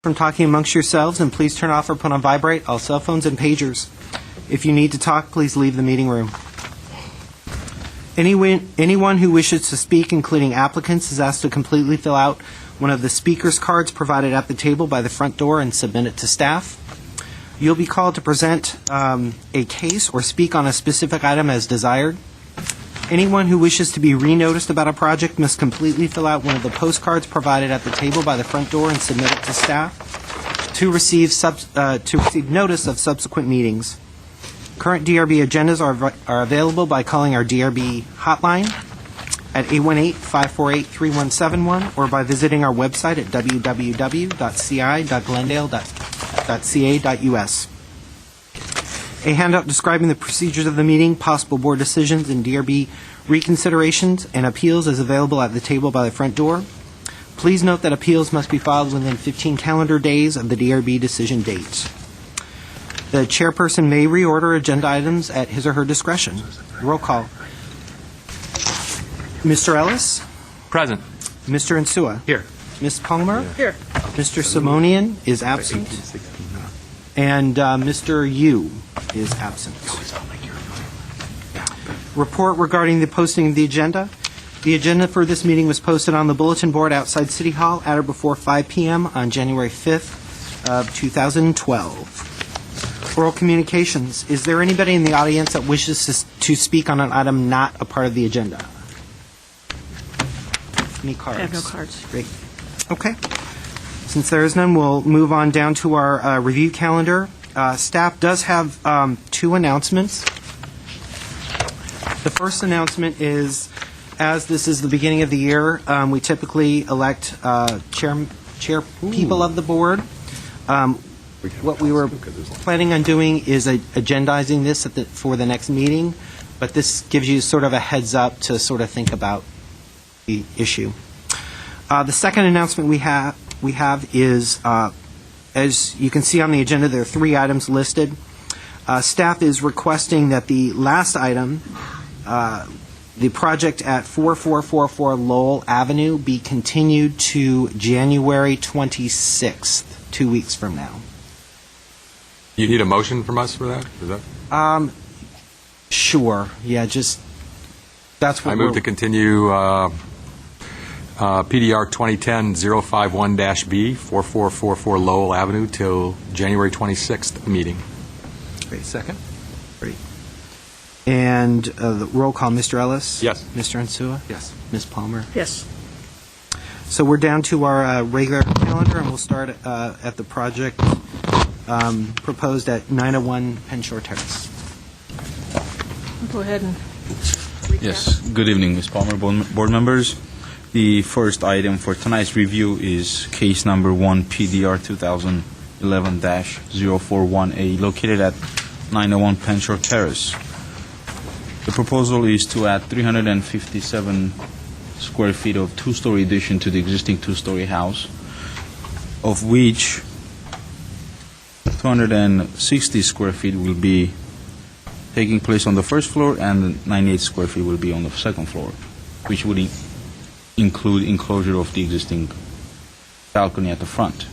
from talking amongst yourselves, and please turn off or put on vibrate all cell phones and pagers. If you need to talk, please leave the meeting room. Anyone who wishes to speak, including applicants, is asked to completely fill out one of the speaker's cards provided at the table by the front door and submit it to staff. You'll be called to present a case or speak on a specific item as desired. Anyone who wishes to be re-noticed about a project must completely fill out one of the postcards provided at the table by the front door and submit it to staff to receive notice of subsequent meetings. Current DRB agendas are available by calling our DRB hotline at 818-548-3171 or by visiting our website at www.ci.glendale.ca.us. A handout describing the procedures of the meeting, possible board decisions, and DRB reconsiderations and appeals is available at the table by the front door. Please note that appeals must be filed within 15 calendar days of the DRB decision date. The chairperson may reorder agenda items at his or her discretion. Roll call. Mr. Ellis? Present. Mr. Insua? Here. Ms. Palmer? Here. Mr. Simonian is absent. And Mr. Yu is absent. Report regarding the posting of the agenda. The agenda for this meeting was posted on the bulletin board outside City Hall at or before 5 p.m. on January 5th of 2012. Oral communications. Is there anybody in the audience that wishes to speak on an item not a part of the agenda? Any cards? I have no cards. Great. Okay. Since there is none, we'll move on down to our review calendar. Staff does have two announcements. The first announcement is, as this is the beginning of the year, we typically elect chair people of the board. What we were planning on doing is agendizing this for the next meeting, but this gives you sort of a heads up to sort of think about the issue. The second announcement we have is, as you can see on the agenda, there are 3 items listed. Staff is requesting that the last item, the project at 4444 Lowell Avenue, be continued to January 26th, 2 weeks from now. You need a motion from us for that? Is that? Sure. Yeah, just that's what I move to continue PDR 2010-051-B, 4444 Lowell Avenue, till January 26th meeting. Great. Second. Great. And the roll call, Mr. Ellis? Yes. Mr. Insua? Yes. Ms. Palmer? Yes. So we're down to our regular calendar, and we'll start at the project proposed at 901 Penshore Terrace. Go ahead and recap. Yes. Good evening, Ms. Palmer, board members. The first item for tonight's review is case number 1 PDR 2011-041A, located at 901 Penshore Terrace. The proposal is to add 357 square feet of 2-story addition to the existing 2-story house, of which 260 square feet will be taking place on the first floor and 98 square feet will be on the second floor, which would include enclosure of the existing balcony at the front.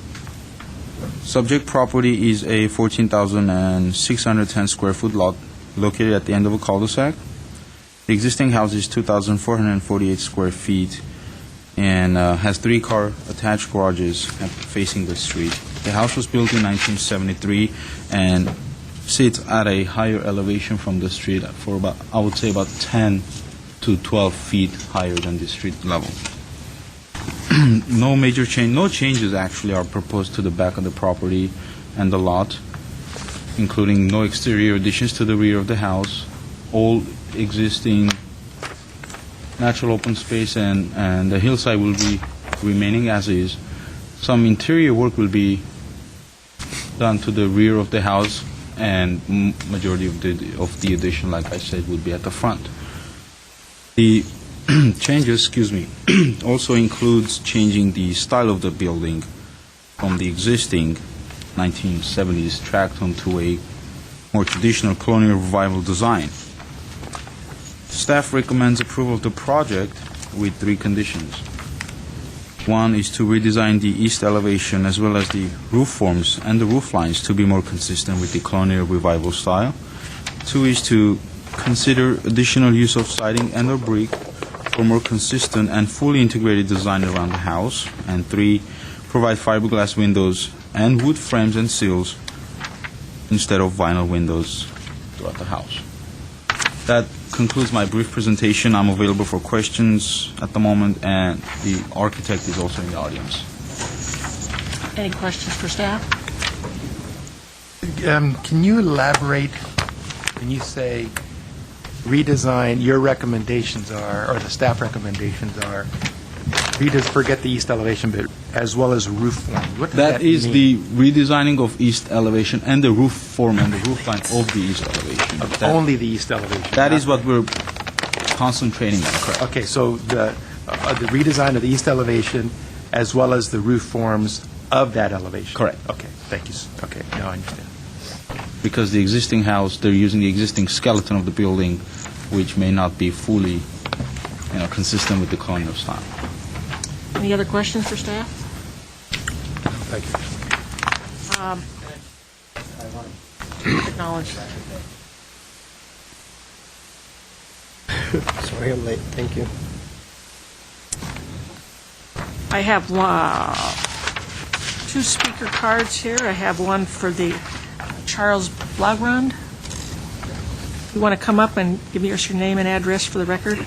Subject property is a 14,610 square foot lot located at the end of a cul-de-sac. The existing house is 2,448 square feet and has 3 car attached garages facing the street. The house was built in 1973 and sits at a higher elevation from the street for about, I would say, about 10 to 12 feet higher than the street level. No changes actually are proposed to the back of the property and the lot, including no exterior additions to the rear of the house. All existing natural open space and the hillside will be remaining as is. Some interior work will be done to the rear of the house, and majority of the addition, like I said, would be at the front. The changes, also includes changing the style of the building from the existing 1970s tract home to a more traditional colonial revival design. Staff recommends approval of the project with 3 conditions. One is to redesign the east elevation as well as the roof forms and the roof lines to be more consistent with the colonial revival style. Two is to consider additional use of siding and or brick for more consistent and fully integrated design around the house. And three, provide fiberglass windows and wood frames and sills instead of vinyl windows throughout the house. That concludes my brief presentation. I'm available for questions at the moment, and the architect is also in the audience. Any questions for staff? Can you elaborate when you say redesign, your recommendations are, or the staff recommendations are, forget the east elevation, but as well as roof form? What does That is mean? the redesigning of east elevation and the roof form and the roof line of the east elevation. Of That- only the east elevation? That is not- what we're concentrating on, correct? Okay, so the redesign of the east elevation as well as the roof forms of that elevation? Correct. Okay, thank you. Okay, now I understand. Because the existing house, they're using the existing skeleton of the building, which may not be fully, consistent with the colonial style. Any other questions for staff? Thank you. Acknowledge. Sorry I'm late. Thank you. I have two speaker cards here. I have one for the Charles Blagrand. You want to come up and give us your name and address for the record?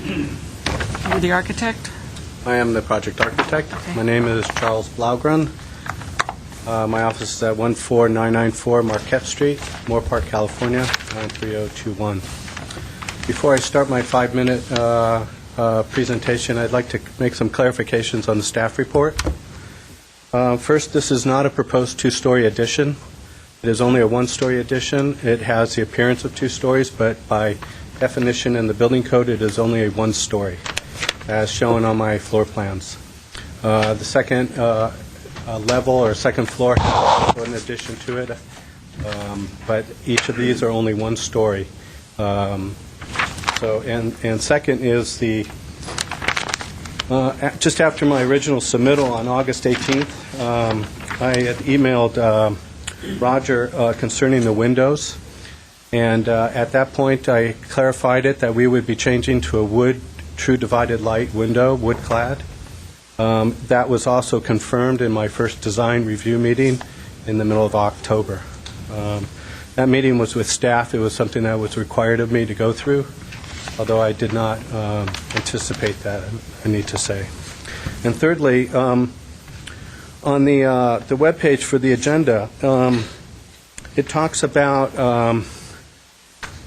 You're the architect? I am the project architect. Okay. My name is Charles Blaugren. My office is at 14994 Marquette Street, Moore Park, California, 93021. Before I start my 5-minute presentation, I'd like to make some clarifications on the staff report. First, this is not a proposed two-story addition. It is only a one-story addition. It has the appearance of 2 stories, but by definition in the building code, it is only a one-story, as shown on my floor plans. The second level or second floor has an addition to it, but each of these are only one story. And second is the just after my original submittal on August 18th, I had emailed Roger concerning the windows, and at that point I clarified it that we would be changing to a wood true divided light window, wood clad. That was also confirmed in my first design review meeting in the middle of October. That meeting was with staff. It was something that was required of me to go through, although I did not anticipate that, I need to say. And thirdly, on the webpage for the agenda, it talks about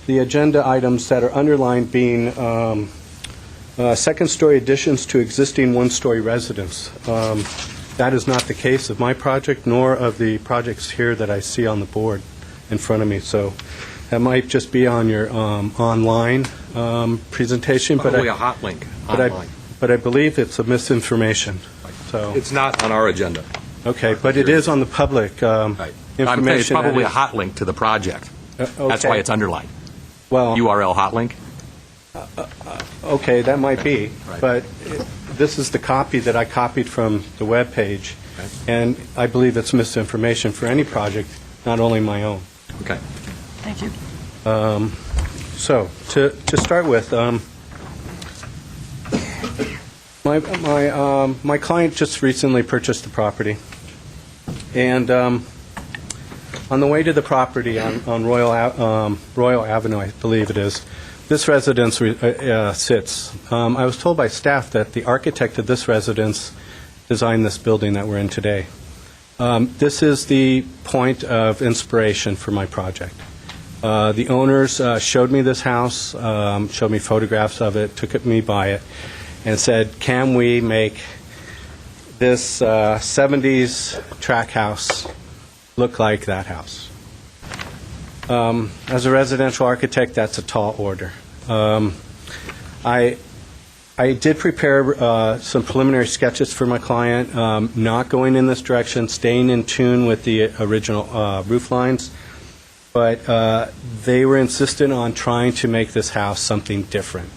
the agenda items that are underlined being second-story additions to existing one-story residence. That is not the case of my project, nor of the projects here that I see on the board in front of me. So that might just be on your online presentation. Probably a hot link online. But I believe it's a misinformation. So It's not on our agenda. okay, but it is on the public Right. information. I'm saying it's probably that a hot link to the project. is- That's okay. why it's underlined. Well, URL hot link? okay, that might be, Right. but this is the copy that I copied from the webpage, Okay. and I believe it's misinformation for any project, not only my own. Okay. Thank you. So, to start with, my client just recently purchased the property, and on the way to the property on Royal Avenue, I believe it is, this residence sits. I was told by staff that the architect of this residence designed this building that we're in today. This is the point of inspiration for my project. The owners showed me this house, showed me photographs of it, took me by it, and said, can we make this 70s track house look like that house? As a residential architect, that's a tall order. I did prepare some preliminary sketches for my client, not going in this direction, staying in tune with the original roof lines, but they were insistent on trying to make this house something different.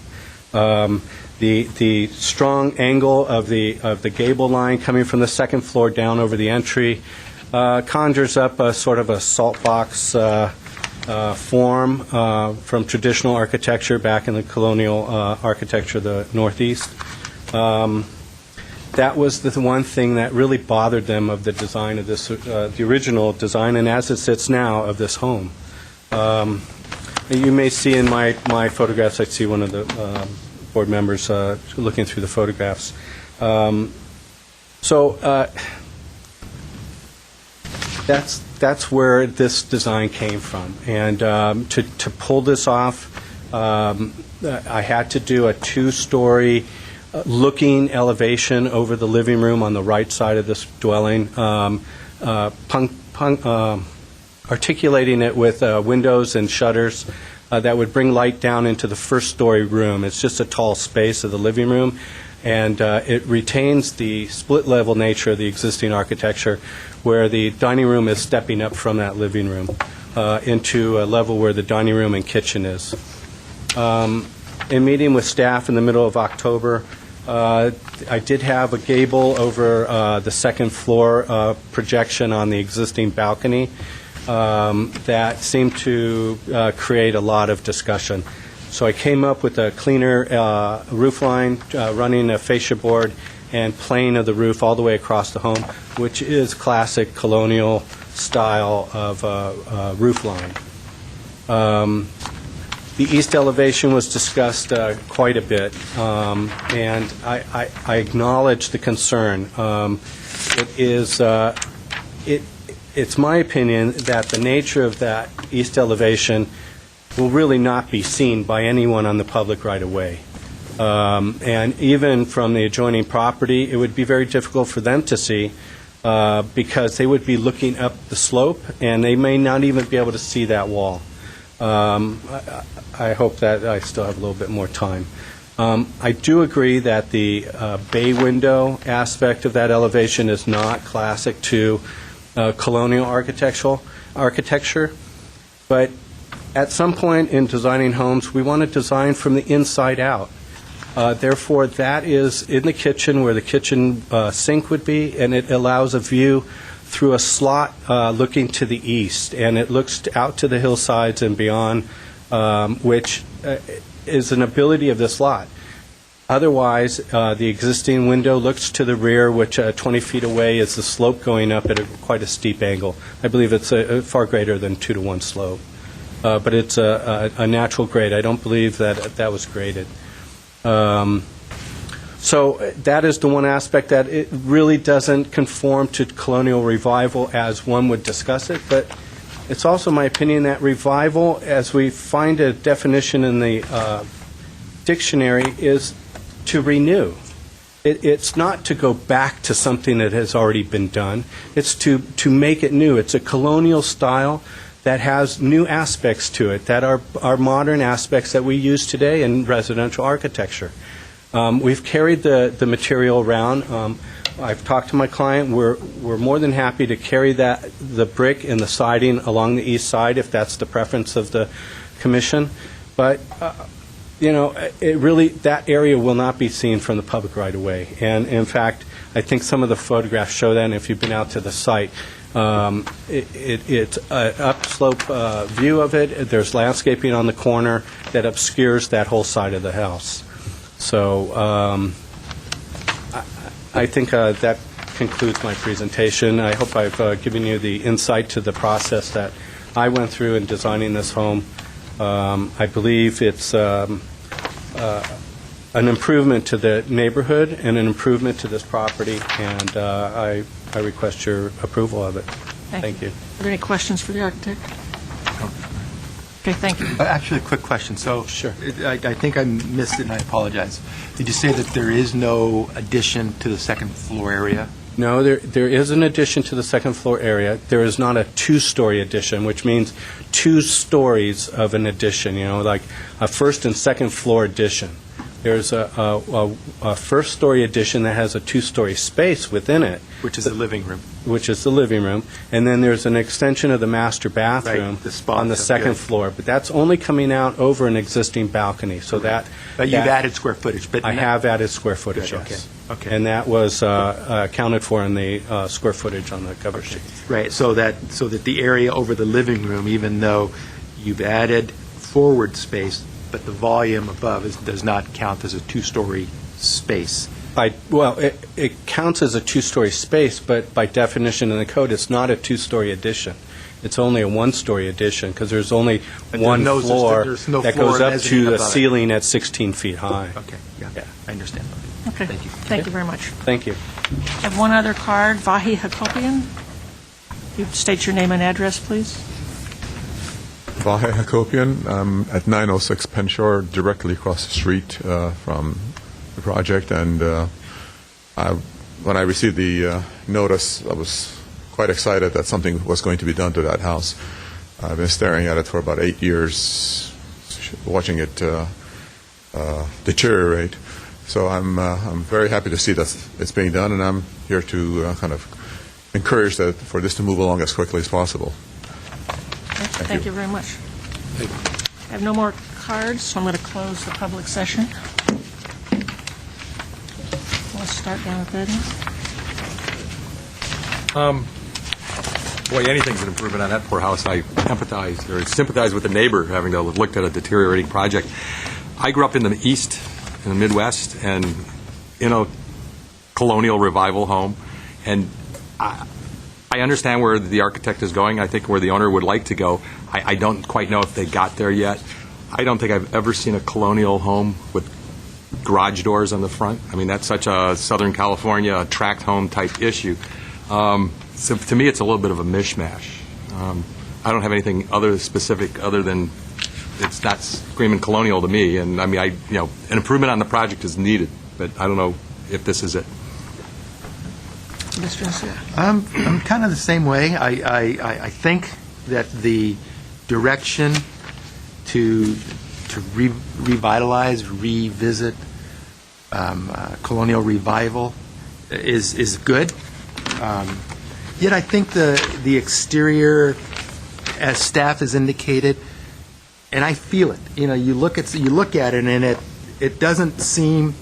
The strong angle of the gable line coming from the second floor down over the entry conjures up a sort of a salt box form from traditional architecture back in the colonial architecture of the Northeast. That was the one thing that really bothered them of the design of this, the original design, and as it sits now, of this home. You may see in my photographs, I see one of the board members looking through the photographs. That's where this design came from. And to pull this off, I had to do a two-story looking elevation over the living room on the right side of this dwelling, articulating it with windows and shutters that would bring light down into the first-story room. It's just a tall space of the living room, and it retains the split-level nature of the existing architecture, where the dining room is stepping up from that living room into a level where the dining room and kitchen is. In meeting with staff in the middle of October, I did have a gable over the second floor projection on the existing balcony that seemed to create a lot of discussion. So I came up with a cleaner roof line, running a fascia board and plane of the roof all the way across the home, which is classic colonial style of roof line. The east elevation was discussed quite a bit, and I acknowledge the concern. It's my opinion that the nature of that east elevation will really not be seen by anyone on the public right away. And even from the adjoining property, it would be very difficult for them to see because they would be looking up the slope, and they may not even be able to see that wall. I hope that I still have a little bit more time. I do agree that the bay window aspect of that elevation is not classic to colonial architecture, but at some point in designing homes, we want to design from the inside out. Therefore, that is in the kitchen where the kitchen sink would be, and it allows a view through a slot looking to the east, and it looks out to the hillsides and beyond, which is an ability of this lot. Otherwise, the existing window looks to the rear, which 20 feet away is the slope going up at quite a steep angle. I believe it's far greater than 2-to-1 slope. But it's a natural grade. I don't believe that was graded. So that is the one aspect that it really doesn't conform to colonial revival as one would discuss it, but it's also my opinion that revival, as we find a definition in the dictionary, is to renew. It's not to go back to something that has already been done. It's to make it new. It's a colonial style that has new aspects to it that are modern aspects that we use today in residential architecture. We've carried the material around. I've talked to my client. We're more than happy to carry the brick and the siding along the east side if that's the preference of the commission. But it really, that area will not be seen from the public right away. And in fact, I think some of the photographs show that. And if you've been out to the site, it's an upslope view of it. There's landscaping on the corner that obscures that whole side of the house. So I think that concludes my presentation. I hope I've given you the insight to the process that I went through in designing this home. I believe it's an improvement to the neighborhood and an improvement to this property, and I request your approval of it. Thank you. Are there any questions for the architect? Okay, thank you. Actually, a quick question. So, Sure. I think I missed it, and I apologize. Did you say that there is no addition to the second floor area? No, there is an addition to the second floor area. There is not a two-story addition, which means 2 stories of an addition, like a first and second floor addition. There's a first-story addition that has a two-story space within it, Which is the living room. which is the living room, and then there's an extension of the master bathroom Right, the spa on the tub, second good. floor, but that's only coming out over an existing balcony, so that... But you've that- added square footage, but... I have added square footage, Good, yes. okay. And that was accounted for in the square footage on the cover sheet. Right, so that the area over the living room, even though you've added forward space, but the volume above does not count as a two-story space. Well, it counts as a two-story space, but by definition in the code, it's not a two-story addition. It's only a one-story addition, because there's only And one there's no- floor there's no that floor goes up mezzanine to the above it. ceiling at 16 feet high. Okay, yeah, Yeah. I understand. Okay. Thank you. Thank you very much. Thank you. I have one other card, Vahi Hakopian. You state your name and address, please. Vahe Hakopian. I'm at 906 Penshore, directly across the street from the project. And when I received the notice, I was quite excited that something was going to be done to that house. I've been staring at it for about 8 years, watching it deteriorate. So I'm very happy to see that it's being done, and I'm here to kind of encourage that for this to move along as quickly as possible. Thank you very much. I have no more cards, so I'm going to close the public session. Let's start down at that end. Boy, anything's an improvement on that poor house. I empathize or sympathize with the neighbor having to look at a deteriorating project. I grew up in the East, in the Midwest, and in a colonial revival home, and I understand where the architect is going. I think where the owner would like to go. I don't quite know if they got there yet. I don't think I've ever seen a colonial home with garage doors on the front. I mean, that's such a Southern California tract home type issue. So to me, it's a little bit of a mishmash. I don't have anything specific other than it's not screaming colonial to me. And I mean, an improvement on the project is needed, but I don't know if this is it. Mr. Insua. I'm kind of the same way. I think that the direction to revitalize, revisit colonial revival is good. Yet I think the exterior, as staff has indicated, and I feel it. You look at it, and it doesn't seem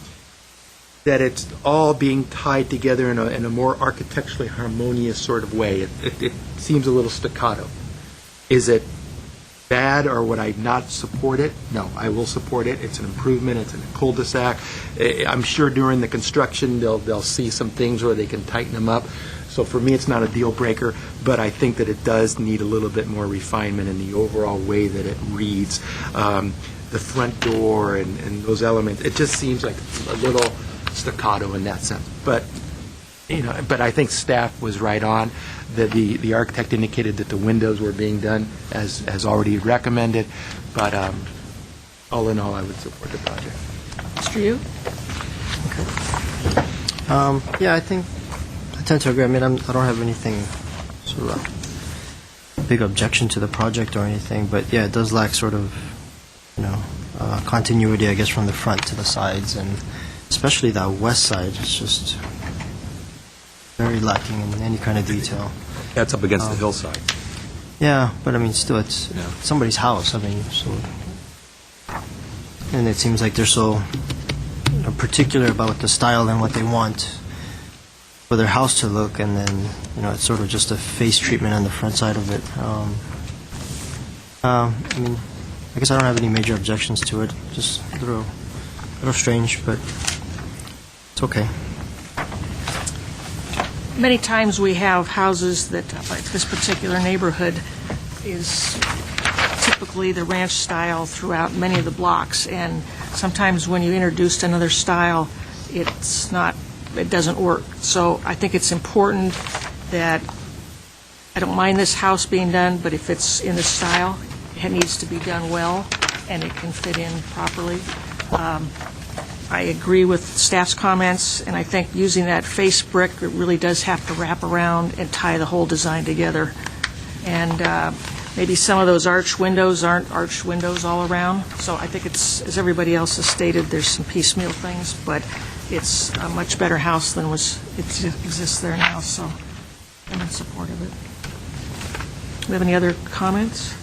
that it's all being tied together in a more architecturally harmonious sort of way. It seems a little staccato. Is it bad, or would I not support it? No, I will support it. It's an improvement. It's in a cul-de-sac. I'm sure during the construction they'll see some things where they can tighten them up. So for me, it's not a deal breaker, but I think that it does need a little bit more refinement in the overall way that it reads. The front door and those elements, it just seems like a little staccato in that sense. But I think staff was right on. The architect indicated that the windows were being done as already recommended. But all in all, I would support the project. Mr. Yu? Yeah, I tend to agree. I mean, I don't have anything sort of a big objection to the project or anything, but yeah, it does lack sort of, continuity, I guess, from the front to the sides, and especially that west side. It's just very lacking in any kind of detail. That's up against the hillside. Yeah, but I mean, still, it's Yeah. somebody's house. I mean, so, and it seems like they're so particular about the style and what they want for their house to look, and then it's sort of just a face treatment on the front side of it. I mean, I guess I don't have any major objections to it. Just a little strange, but it's okay. Many times we have houses that, like this particular neighborhood, is typically the ranch style throughout many of the blocks, and sometimes when you introduce another style, it doesn't work. So I think it's important that, I don't mind this house being done, but if it's in this style, it needs to be done well, and it can fit in properly. I agree with staff's comments, and I think using that face brick, it really does have to wrap around and tie the whole design together. And maybe some of those arched windows aren't arched windows all around. So I think it's, as everybody else has stated, there's some piecemeal things, but it's a much better house than exists there now, so I'm in support of it. Do we have any other comments?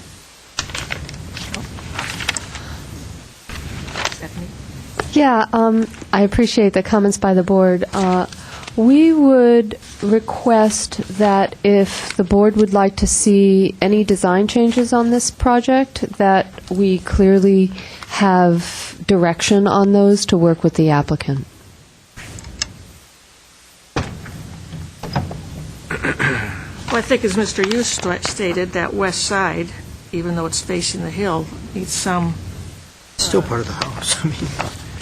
Stephanie? Yeah, I appreciate the comments by the board. We would request that if the board would like to see any design changes on this project, that we clearly have direction on those to work with the applicant. Well, I think as Mr. Hughes stated, that west side, even though it's facing the hill, needs some, Still part of the house. I mean,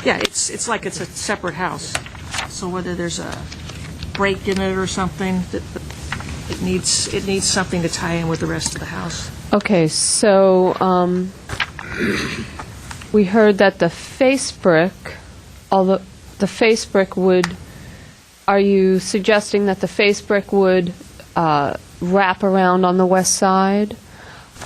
yeah, it's like it's a separate house. So whether there's a break in it or something, it needs something to tie in with the rest of the house. Okay, so we heard that the face brick, although the face brick would, are you suggesting that the face brick would wrap around on the west side?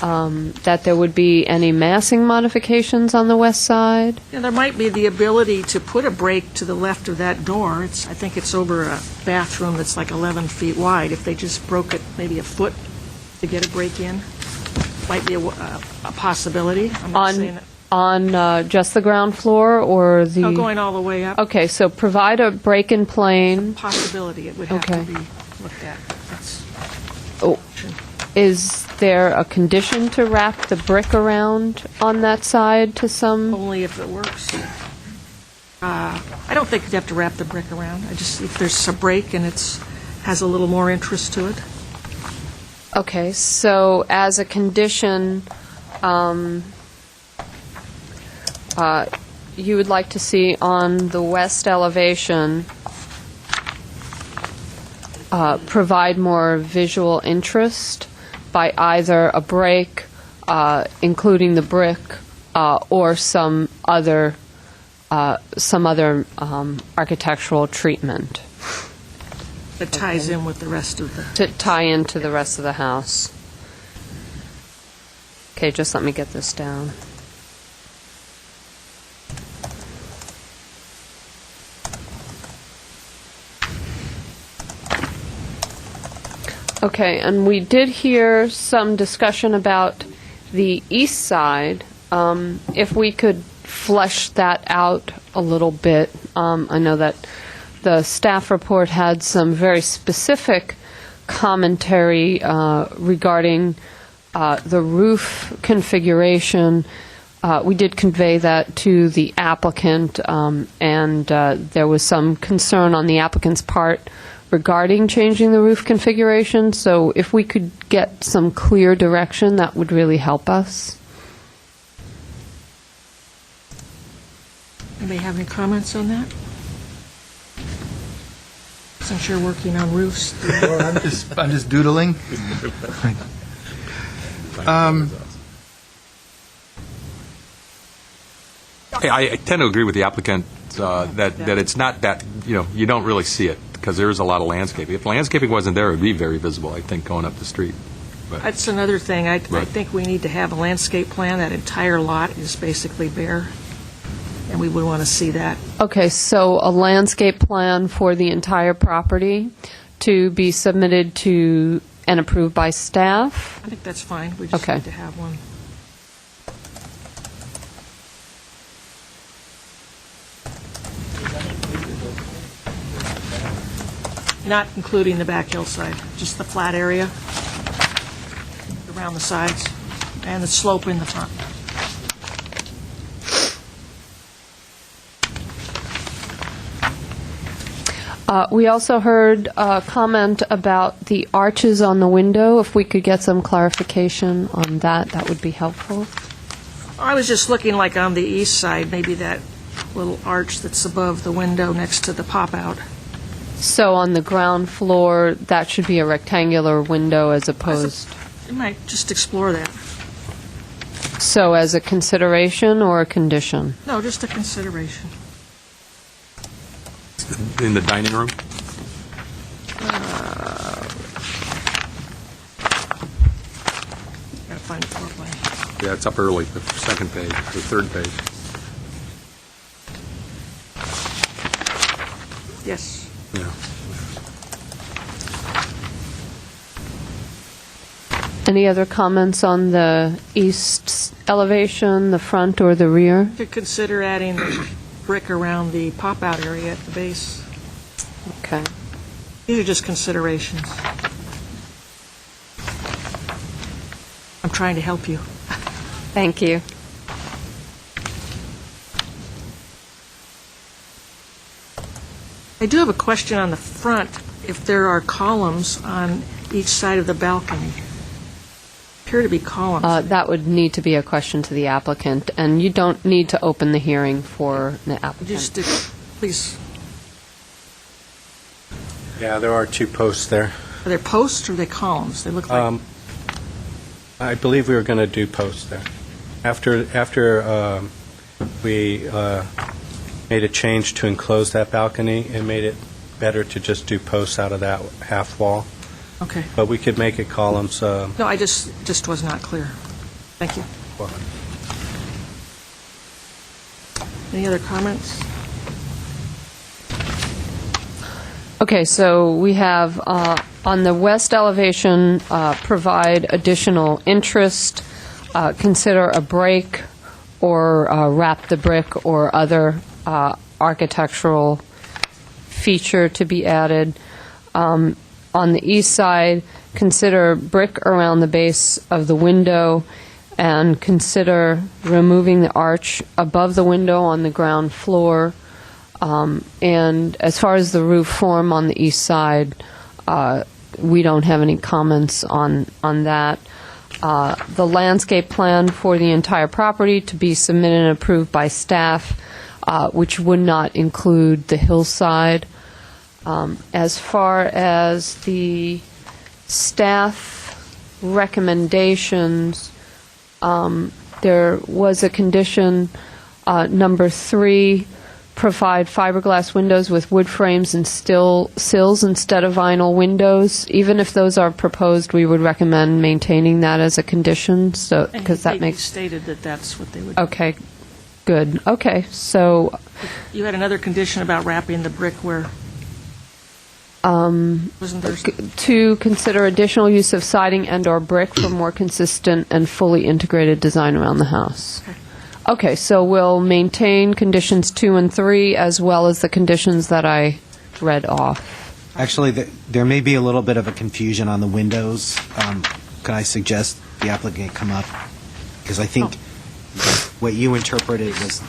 That there would be any massing modifications on the west side? Yeah, there might be the ability to put a break to the left of that door. I think it's over a bathroom that's like 11 feet wide. If they just broke it maybe a foot to get a break in, might be a possibility. I'm not saying that. On just the ground floor or the... No, going all the way up. Okay, so provide a break in plane. Possibility. It would have Okay. to be looked at. That's Oh, is there a condition to wrap the brick around on that side to some... only if it works. I don't think you'd have to wrap the brick around. If there's a break and has a little more interest to it. Okay, so as a condition, you would like to see on the west elevation provide more visual interest by either a break, including the brick, or some other architectural treatment That ties in with the rest of the... to tie into the rest of the house. Okay, just let me get this down. Okay, and we did hear some discussion about the east side. If we could flesh that out a little bit. I know that the staff report had some very specific commentary regarding the roof configuration. We did convey that to the applicant, and there was some concern on the applicant's part regarding changing the roof configuration. So if we could get some clear direction, that would really help us. Anybody have any comments on that? Since you're working on roofs. Well, I'm just doodling. I tend to agree with the applicant that it's not that, you don't really see it, because there is a lot of landscaping. If landscaping wasn't there, it would be very visible, I think, going up the street. That's another thing. I Right. think we need to have a landscape plan. That entire lot is basically bare, and we would want to see that. Okay, so a landscape plan for the entire property to be submitted to and approved by staff? I think that's fine. We just Okay. need to have one. Not including the back hillside, just the flat area around the sides and the slope in the front. We also heard a comment about the arches on the window. If we could get some clarification on that, that would be helpful. I was just looking like on the east side, maybe that little arch that's above the window next to the pop-out. So on the ground floor, that should be a rectangular window as opposed... You might just explore that. So as a consideration or a condition? No, just a consideration. In the dining room? Gotta find the floor plan. Yeah, it's up early, the second page, the third page. Yes. Yeah. Any other comments on the east elevation, the front or the rear? You could consider adding the brick around the pop-out area at the base. Okay. These are just considerations. I'm trying to help you. Thank you. I do have a question on the front, if there are columns on each side of the balcony. Appear to be columns. That would need to be a question to the applicant, and you don't need to open the hearing for the Just, applicant. please, Yeah, there are 2 posts there. are they posts or are they columns? They look like, I believe we were going to do posts there. After we made a change to enclose that balcony, it made it better to just do posts out of that half wall. okay. But we could make it columns. No, I just was not clear. Thank you. Any other comments? Okay, so we have, on the west elevation, provide additional interest, consider a break, or wrap the brick or other architectural feature to be added. On the east side, consider brick around the base of the window, and consider removing the arch above the window on the ground floor. And as far as the roof form on the east side, we don't have any comments on that. The landscape plan for the entire property to be submitted and approved by staff, which would not include the hillside. As far as the staff recommendations, there was a condition, number 3, provide fiberglass windows with wood frames and sills instead of vinyl windows. Even if those are proposed, we would recommend maintaining that as a condition, so because that They makes. stated that that's what they would do. Okay, good. Okay, so You had another condition about wrapping the brick where? Wasn't there? to consider additional use of siding and/or brick for more consistent and fully integrated design around the house. Okay, so we'll maintain conditions 2 and 3 as well as the conditions that I read off. Actually, there may be a little bit of a confusion on the windows. Can I suggest the applicant come up? Because I think what you interpreted was...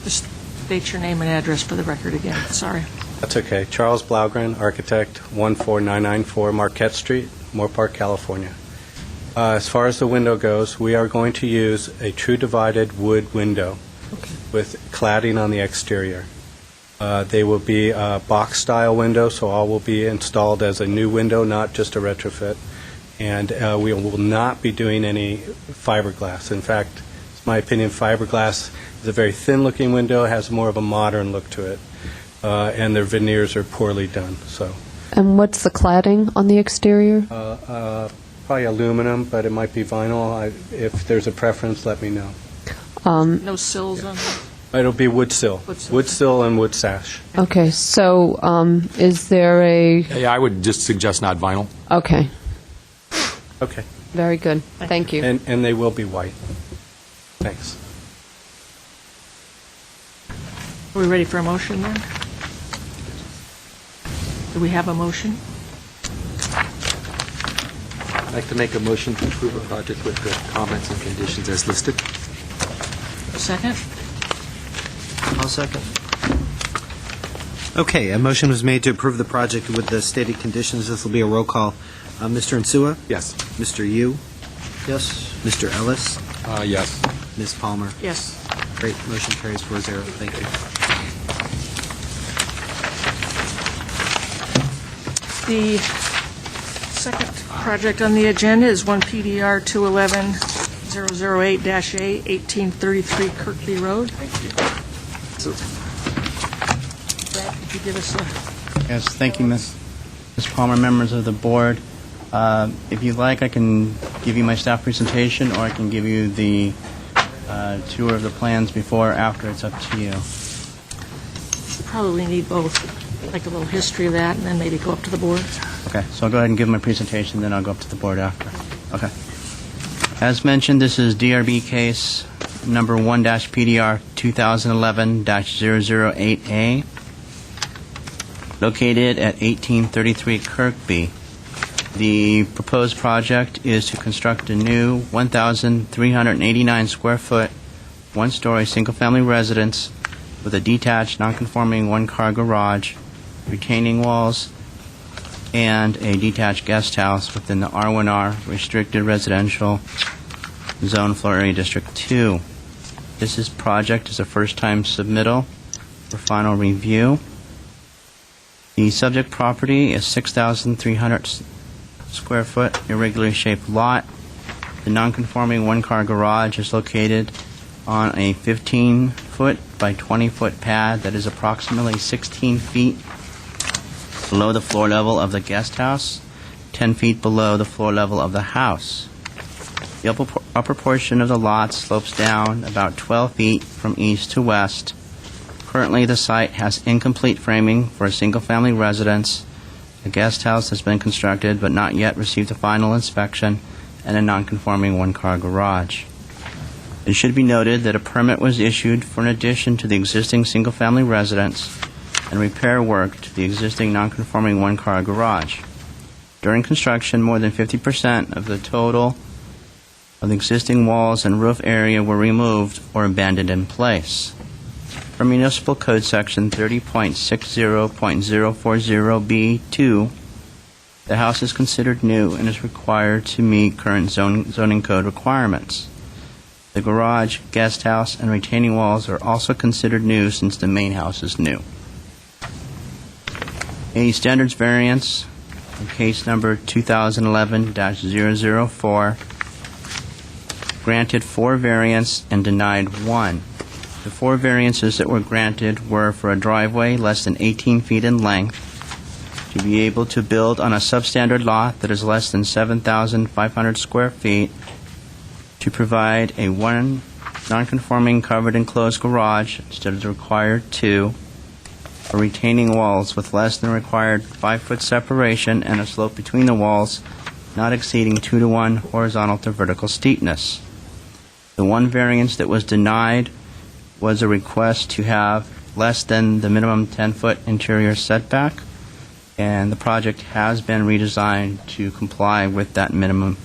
Just state your name and address for the record again. Sorry. That's okay. Charles Blaugren, architect, 14994 Marquette Street, Moore Park, California. As far as the window goes, we are going to use a true divided wood window with cladding on the exterior. They will be box-style windows, so all will be installed as a new window, not just a retrofit. And we will not be doing any fiberglass. In fact, it's my opinion, fiberglass is a very thin-looking window, has more of a modern look to it, and their veneers are poorly done. So, And what's the cladding on the exterior? probably aluminum, but it might be vinyl. If there's a preference, let me know. No sills on them? It'll be wood sill. Wood sill. Wood sill and wood sash. Okay, so is there a... Yeah, I would just suggest not vinyl. Okay, Okay. very good. Thank you. And they will be white. Thanks. Are we ready for a motion then? Do we have a motion? I'd like to make a motion to approve a project with the comments and conditions as listed. A second? I'll second. Okay, a motion was made to approve the project with the stated conditions. This will be a roll call. Mr. Insua? Yes. Mr. Yu? Yes. Mr. Ellis? Yes. Ms. Palmer? Yes. Great, motion carries 4-0. Thank you. The second project on the agenda is 1 PDR 211-008-A, 1833 Kirkby Road. Brad, could you give us a... Yes, thank you, Ms. Palmer, members of the board. If you like, I can give you my staff presentation, or I can give you the tour of the plans before or after. It's up to you. Probably need both, like a little history of that, and then maybe go up to the board. Okay, so I'll go ahead and give my presentation, then I'll go up to the board after. Okay. As mentioned, this is DRB case number 1-PDR 2011-008A, located at 1833 Kirkby. The proposed project is to construct a new 1,389 square foot, one-story single-family residence with a detached, non-conforming one-car garage, retaining walls, and a detached guest house within the R1R Restricted Residential Zone Floor Area District 2. This project is a first-time submittal for final review. The subject property is 6,300 square foot irregularly shaped lot. The non-conforming one-car garage is located on a 15-foot by 20-foot pad that is approximately 16 feet below the floor level of the guest house, 10 feet below the floor level of the house. The upper portion of the lot slopes down about 12 feet from east to west. Currently, the site has incomplete framing for a single-family residence. A guest house has been constructed but not yet received a final inspection, and a non-conforming one-car garage. It should be noted that a permit was issued for an addition to the existing single-family residence and repair work to the existing non-conforming one-car garage. During construction, more than 50% of the total of the existing walls and roof area were removed or abandoned in place. For Municipal Code Section 30.60.040B2, the house is considered new and is required to meet current zoning code requirements. The garage, guest house, and retaining walls are also considered new since the main house is new. A standards variance in case number 2011-004 granted 4 variants and denied 1. The 4 variances that were granted were for a driveway less than 18 feet in length, to be able to build on a substandard lot that is less than 7,500 square feet, to provide a 1 non-conforming covered enclosed garage instead of the required 2, for retaining walls with less than required 5-foot separation and a slope between the walls not exceeding 2-to-1 horizontal to vertical steepness. The 1 variance that was denied was a request to have less than the minimum 10-foot interior setback, and the project has been redesigned to comply with that minimum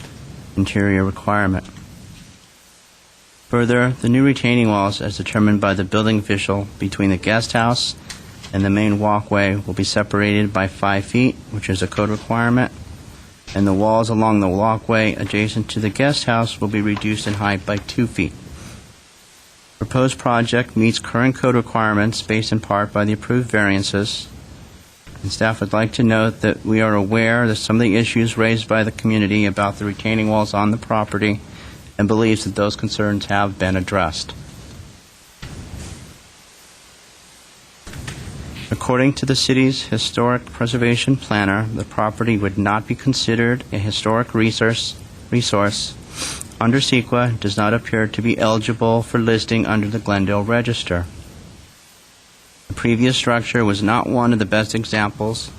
interior requirement. Further, the new retaining walls, as determined by the building official between the guest house and the main walkway, will be separated by 5 feet, which is a code requirement, and the walls along the walkway adjacent to the guest house will be reduced in height by 2 feet. The proposed project meets current code requirements based in part by the approved variances, and staff would like to note that we are aware that some of the issues raised by the community about the retaining walls on the property, and believes that those concerns have been addressed. According to the city's historic preservation planner, the property would not be considered a historic resource under CEQA, does not appear to be eligible for listing under the Glendale Register. The previous structure was not one of the best examples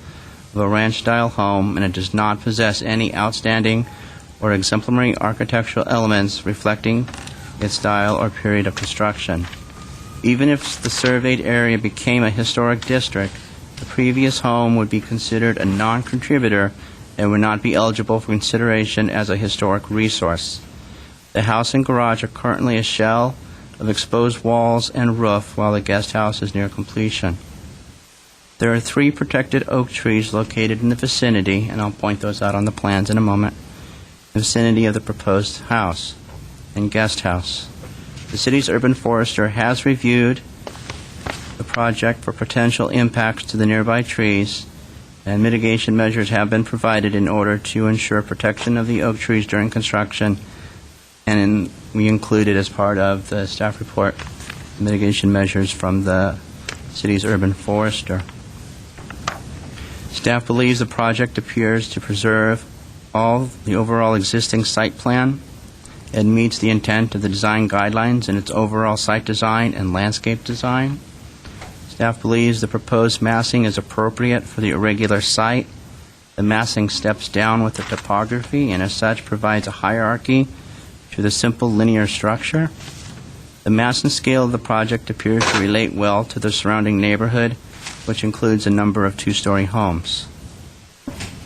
of a ranch-style home, and it does not possess any outstanding or exemplary architectural elements reflecting its style or period of construction. Even if the surveyed area became a historic district, the previous home would be considered a non-contributor and would not be eligible for consideration as a historic resource. The house and garage are currently a shell of exposed walls and roof, while the guest house is near completion. There are 3 protected oak trees located in the vicinity, and I'll point those out on the plans in a moment, in the vicinity of the proposed house and guest house. The city's urban forester has reviewed the project for potential impacts to the nearby trees, and mitigation measures have been provided in order to ensure protection of the oak trees during construction, and we included as part of the staff report mitigation measures from the city's urban forester. Staff believes the project appears to preserve all the overall existing site plan and meets the intent of the design guidelines in its overall site design and landscape design. Staff believes the proposed massing is appropriate for the irregular site. The massing steps down with the topography and as such provides a hierarchy to the simple linear structure. The mass and scale of the project appears to relate well to the surrounding neighborhood, which includes a number of two-story homes.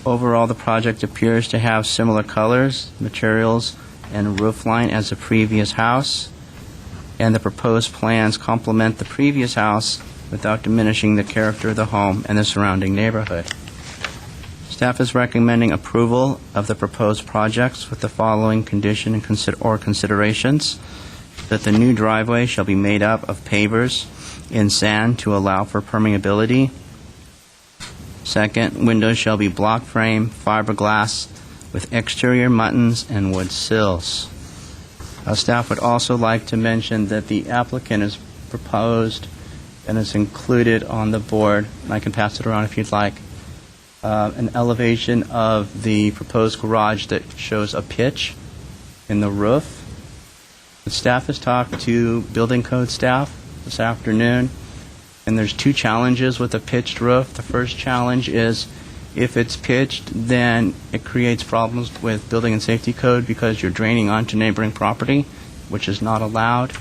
Overall, the project appears to have similar colors, materials, and roof line as the previous house, and the proposed plans complement the previous house without diminishing the character of the home and the surrounding neighborhood. Staff is recommending approval of the proposed projects with the following condition and considerations: that the new driveway shall be made up of pavers in sand to allow for permeability. Second, windows shall be block frame fiberglass with exterior muttons and wood sills. Staff would also like to mention that the applicant has proposed and is included on the board, and I can pass it around if you'd like, an elevation of the proposed garage that shows a pitch in the roof. The staff has talked to building code staff this afternoon, and there's two challenges with a pitched roof. The first challenge is if it's pitched, then it creates problems with building and safety code because you're draining onto neighboring property, which is not allowed.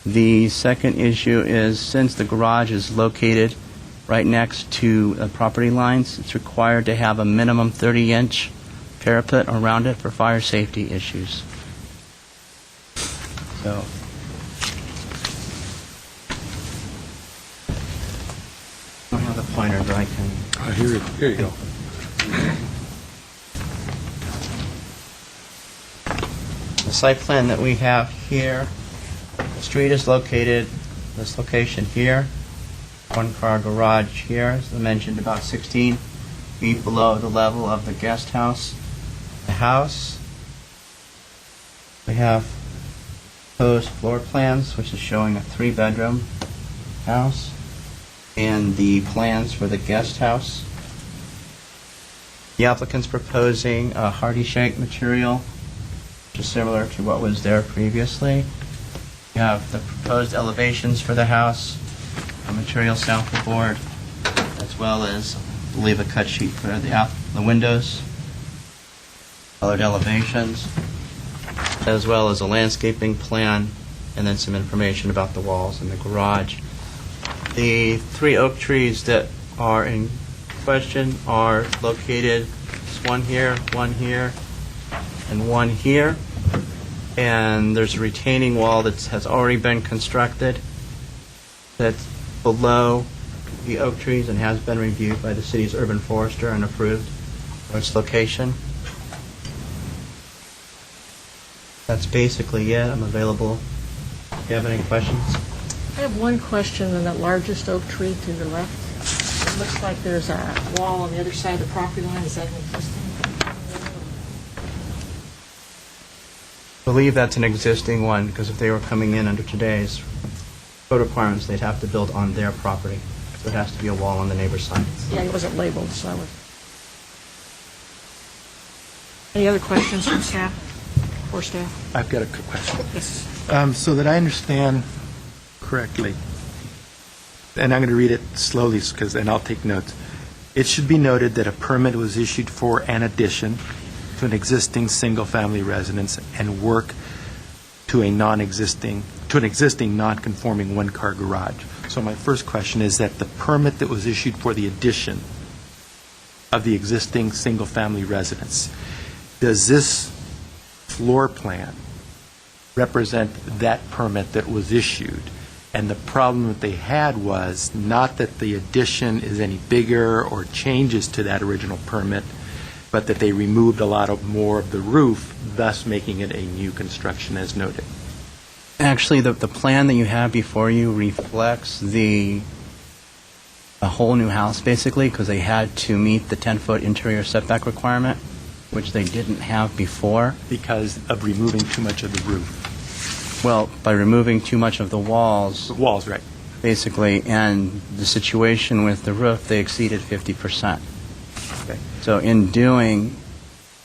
The second issue is since the garage is located right next to property lines, it's required to have a minimum 30-inch parapet around it for fire safety issues. So, I don't have the pointer, but I can. Here you go. The site plan that we have here, the street is located, this location here, one-car garage here, as I mentioned, about 16 feet below the level of the guest house. The house, we have proposed floor plans, which is showing a 3-bedroom house, and the plans for the guest house. The applicant's proposing a hardy shake material, which is similar to what was there previously. We have the proposed elevations for the house, a material sample board, as well as, I believe, a cut sheet for the windows, colored elevations, as well as a landscaping plan, and then some information about the walls and the garage. The 3 oak trees that are in question are located, one here, and one here. And there's a retaining wall that has already been constructed that's below the oak trees and has been reviewed by the city's urban forester and approved for its location. That's basically it. I'm available if you have any questions. I have one question on that largest oak tree to the left. It looks like there's a wall on the other side of the property line. Is that an existing? I believe that's an existing one, because if they were coming in under today's code requirements, they'd have to build on their property. So it has to be a wall on the neighbor's side. Yeah, it wasn't labeled, so I would. Any other questions from staff or staff? I've got a quick question. Yes. So that I understand correctly, and I'm going to read it slowly, and I'll take notes. It should be noted that a permit was issued for an addition to an existing single-family residence and work to an existing non-conforming one-car garage. So my first question is that the permit that was issued for the addition of the existing single-family residence, does this floor plan represent that permit that was issued? And the problem that they had was not that the addition is any bigger or changes to that original permit, but that they removed a lot more of the roof, thus making it a new construction as noted. Actually, the plan that you have before you reflects a whole new house, basically, because they had to meet the 10-foot interior setback requirement, which they didn't have before. Because of removing too much of the roof. Well, by removing too much of the walls. The walls, right. Basically, and the situation with the roof, they exceeded 50%. Okay. So in doing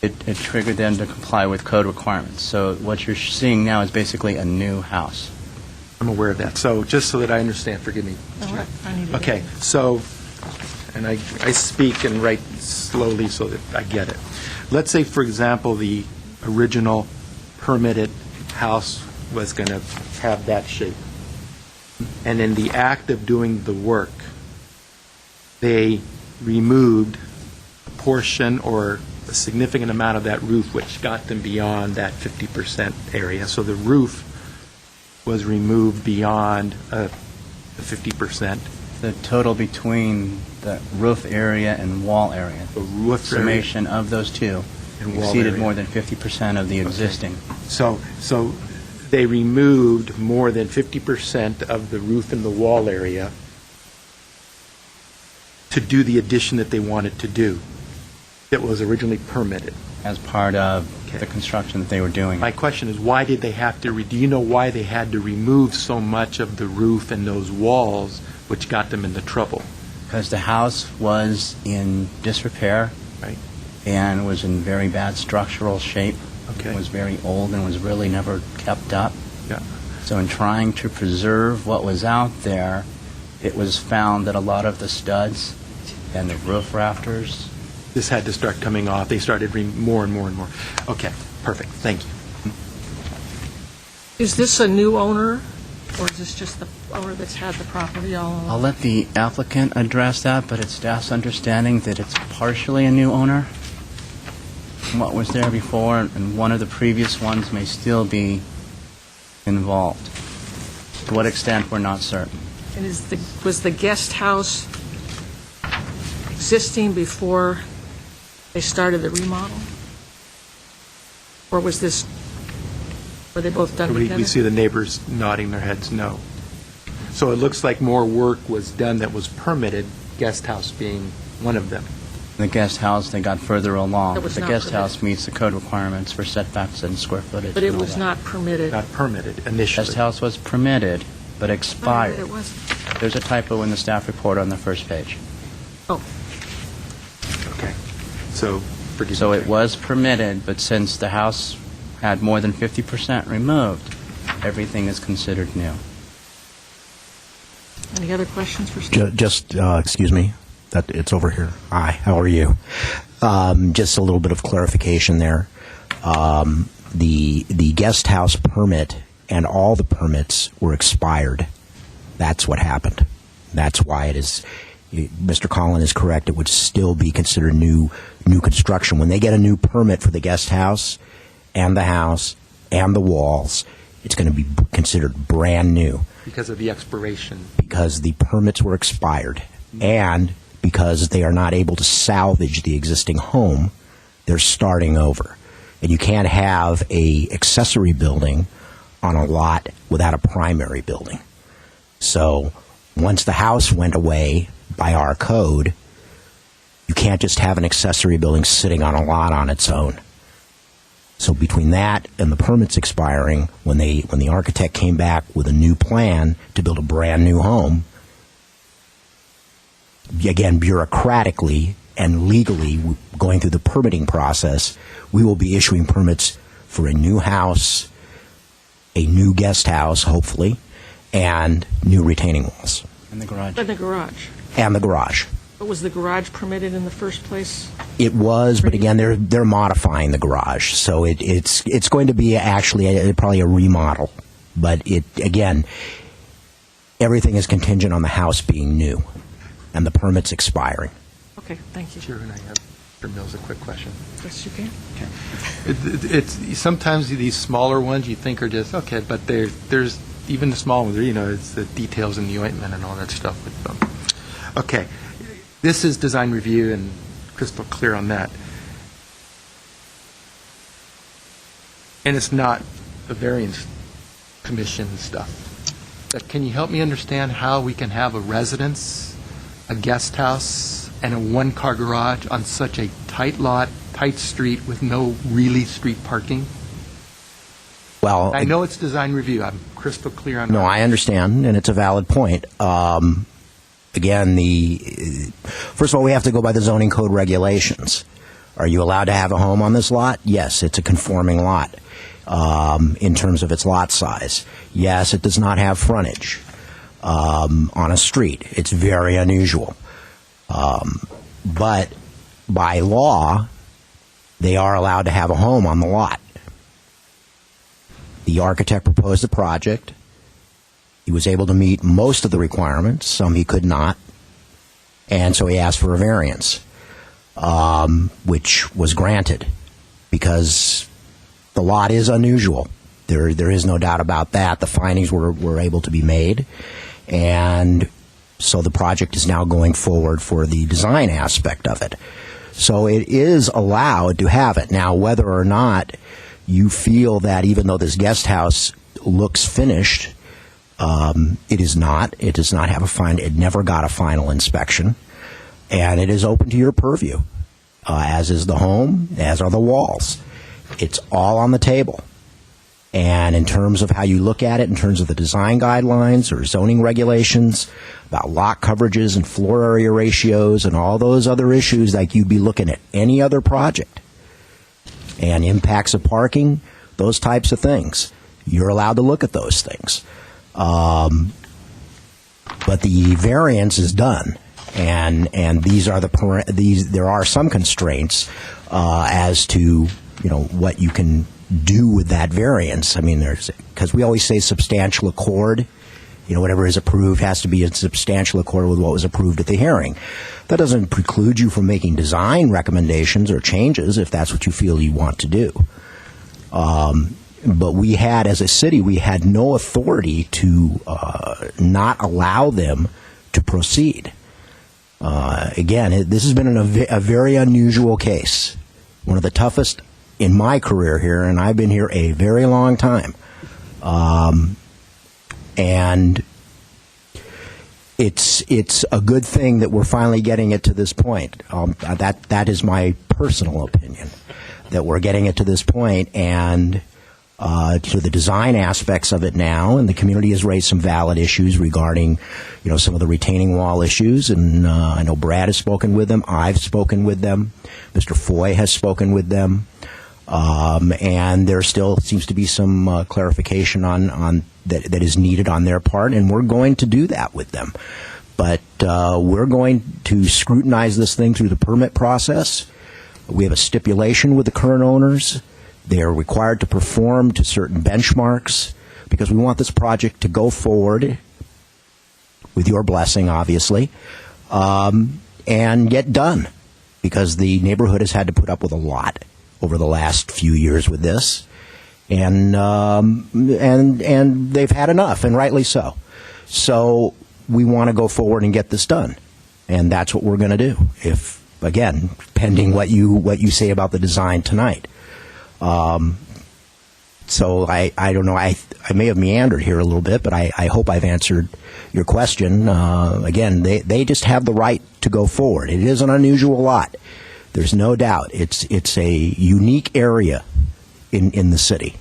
it triggered them to comply with code requirements. So what you're seeing now is basically a new house. I'm aware of that. So just so that I understand, forgive me. No, I need to get Okay, it. so, and I speak and write slowly so that I get it. Let's say, for example, the original permitted house was going to have that shape. And in the act of doing the work, they removed a portion or a significant amount of that roof, which got them beyond that 50% area. So the roof was removed beyond the 50%. The total between the roof area and wall area, The roof area summation of those two, and wall exceeded area. more than 50% of the existing. So they removed more than 50% of the roof and the wall area to do the addition that they wanted to do, that was originally permitted. As part of Okay. the construction that they were doing. My question is, why did they have to, do you know why they had to remove so much of the roof and those walls, which got them into trouble? Because the house was in disrepair. Right. And was in very bad structural shape. Okay. Was very old and was really never kept up. Yeah. So in trying to preserve what was out there, it was found that a lot of the studs and the roof rafters. This had to start coming off. They started more and more and more. Okay, perfect. Thank you. Is this a new owner, or is this just the owner that's had the property all along? I'll let the applicant address that, but it's staff's understanding that it's partially a new owner from what was there before, and one of the previous ones may still be involved. To what extent, we're not certain. And was the guest house existing before they started the remodel? Or was this, were they both done together? We see the neighbors nodding their heads no. So it looks like more work was done that was permitted, guest house being one of them. The guest house, they got further along. That was The not guest permitted. house meets the code requirements for setbacks and square footage. But it and all was that. not permitted? Not permitted initially. Guest house was permitted, but expired. It wasn't. There's a typo in the staff report on the first page. Oh, Okay. So, forgive me. So it was permitted, but since the house had more than 50% removed, everything is considered new. any other questions for Steve? Just, excuse me, that it's over here. Hi, how are you? Just a little bit of clarification there. The guest house permit and all the permits were expired. That's what happened. That's why it is. Mr. Collin is correct. It would still be considered new construction. When they get a new permit for the guest house and the walls, it's going to be considered brand new Because of the expiration. because the permits were expired and because they are not able to salvage the existing home, they're starting over. And you can't have a accessory building on a lot without a primary building. So once the house went away by our code, you can't just have an accessory building sitting on a lot on its own. So between that and the permits expiring, when the architect came back with a new plan to build a brand new home, again, bureaucratically and legally, going through the permitting process, we will be issuing permits for a new house, a new guest house, hopefully, and new retaining walls. In the garage. In the garage. And the garage. But was the garage permitted in the first place? It was, but again, they're modifying the garage, so it's going to be actually probably a remodel. But again, everything is contingent on the house being new and the permits expiring. Okay, thank you. Chair, and I have, Mr. Mills, a quick question. Yes, you can. It's sometimes these smaller ones you think are just, okay, but there's even the small ones, it's the details in the ointment and all that stuff with them. Okay, this is design review and crystal clear on that. And it's not the variance commission stuff. But can you help me understand how we can have a residence, a guest house, and a one-car garage on such a tight lot, tight street with no really street parking? Well, I know it's design review. I'm crystal clear on that. no, I understand, and it's a valid point. Again, first of all, we have to go by the zoning code regulations. Are you allowed to have a home on this lot? Yes, it's a conforming lot in terms of its lot size. Yes, it does not have frontage on a street. It's very unusual. But by law, they are allowed to have a home on the lot. The architect proposed the project. He was able to meet most of the requirements. Some he could not. And so he asked for a variance, which was granted because the lot is unusual. There is no doubt about that. The findings were able to be made. And so the project is now going forward for the design aspect of it. So it is allowed to have it. Now, whether or not you feel that even though this guest house looks finished, it is not. It does not have it never got a final inspection. And it is open to your purview, as is the home, as are the walls. It's all on the table. And in terms of how you look at it, in terms of the design guidelines or zoning regulations, about lot coverages and floor area ratios and all those other issues like you'd be looking at any other project, and impacts of parking, those types of things, you're allowed to look at those things. But the variance is done, and these are there are some constraints as to what you can do with that variance. I mean, because we always say substantial accord. Whatever is approved has to be in substantial accord with what was approved at the hearing. That doesn't preclude you from making design recommendations or changes if that's what you feel you want to do. But we had, as a city, we had no authority to not allow them to proceed. Again, this has been a very unusual case, one of the toughest in my career here, and I've been here a very long time. And it's a good thing that we're finally getting it to this point. That is my personal opinion, that we're getting it to this point, and to the design aspects of it now, and the community has raised some valid issues regarding, some of the retaining wall issues, and I know Brad has spoken with them, I've spoken with them, Mr. Foy has spoken with them, and there still seems to be some clarification on that is needed on their part, and we're going to do that with them. But we're going to scrutinize this thing through the permit process. We have a stipulation with the current owners. They are required to perform to certain benchmarks because we want this project to go forward, with your blessing, obviously, and get done, because the neighborhood has had to put up with a lot over the last few years with this, and they've had enough, and rightly so. So we want to go forward and get this done, and that's what we're going to do. If, again, pending what you say about the design tonight. So I don't know. I may have meandered here a little bit, but I hope I've answered your question. Again, they just have the right to go forward. It is an unusual lot. There's no doubt. It's a unique area in the city,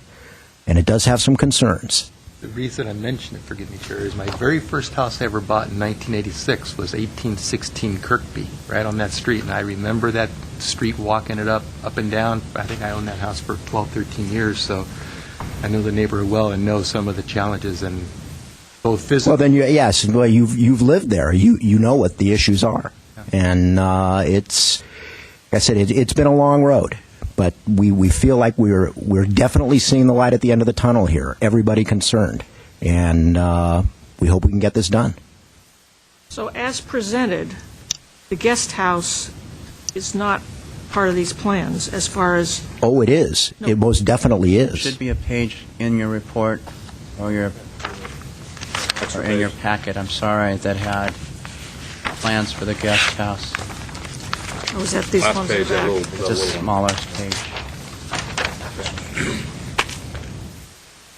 and it does have some concerns. The reason I mention it, forgive me, Chair, is my very first house I ever bought in 1986 was 1816 Kirkby, right on that street, and I remember that street, walking it up and down. I think I owned that house for 12, 13 years, so I know the neighborhood well and know some of the challenges, and both physically. Well, then, yes, well, you've lived there. You know what the issues are, and it's, like I said, it's been a long road. But we feel like we're definitely seeing the light at the end of the tunnel here, everybody concerned. And we hope we can get this done. So as presented, the guest house is not part of these plans as far as... Oh, it is. No. It most definitely There is. should be a page in your report or in your packet, I'm sorry, that had plans for the guest house. Or was that these Last ones? page, that little- It's a smaller page.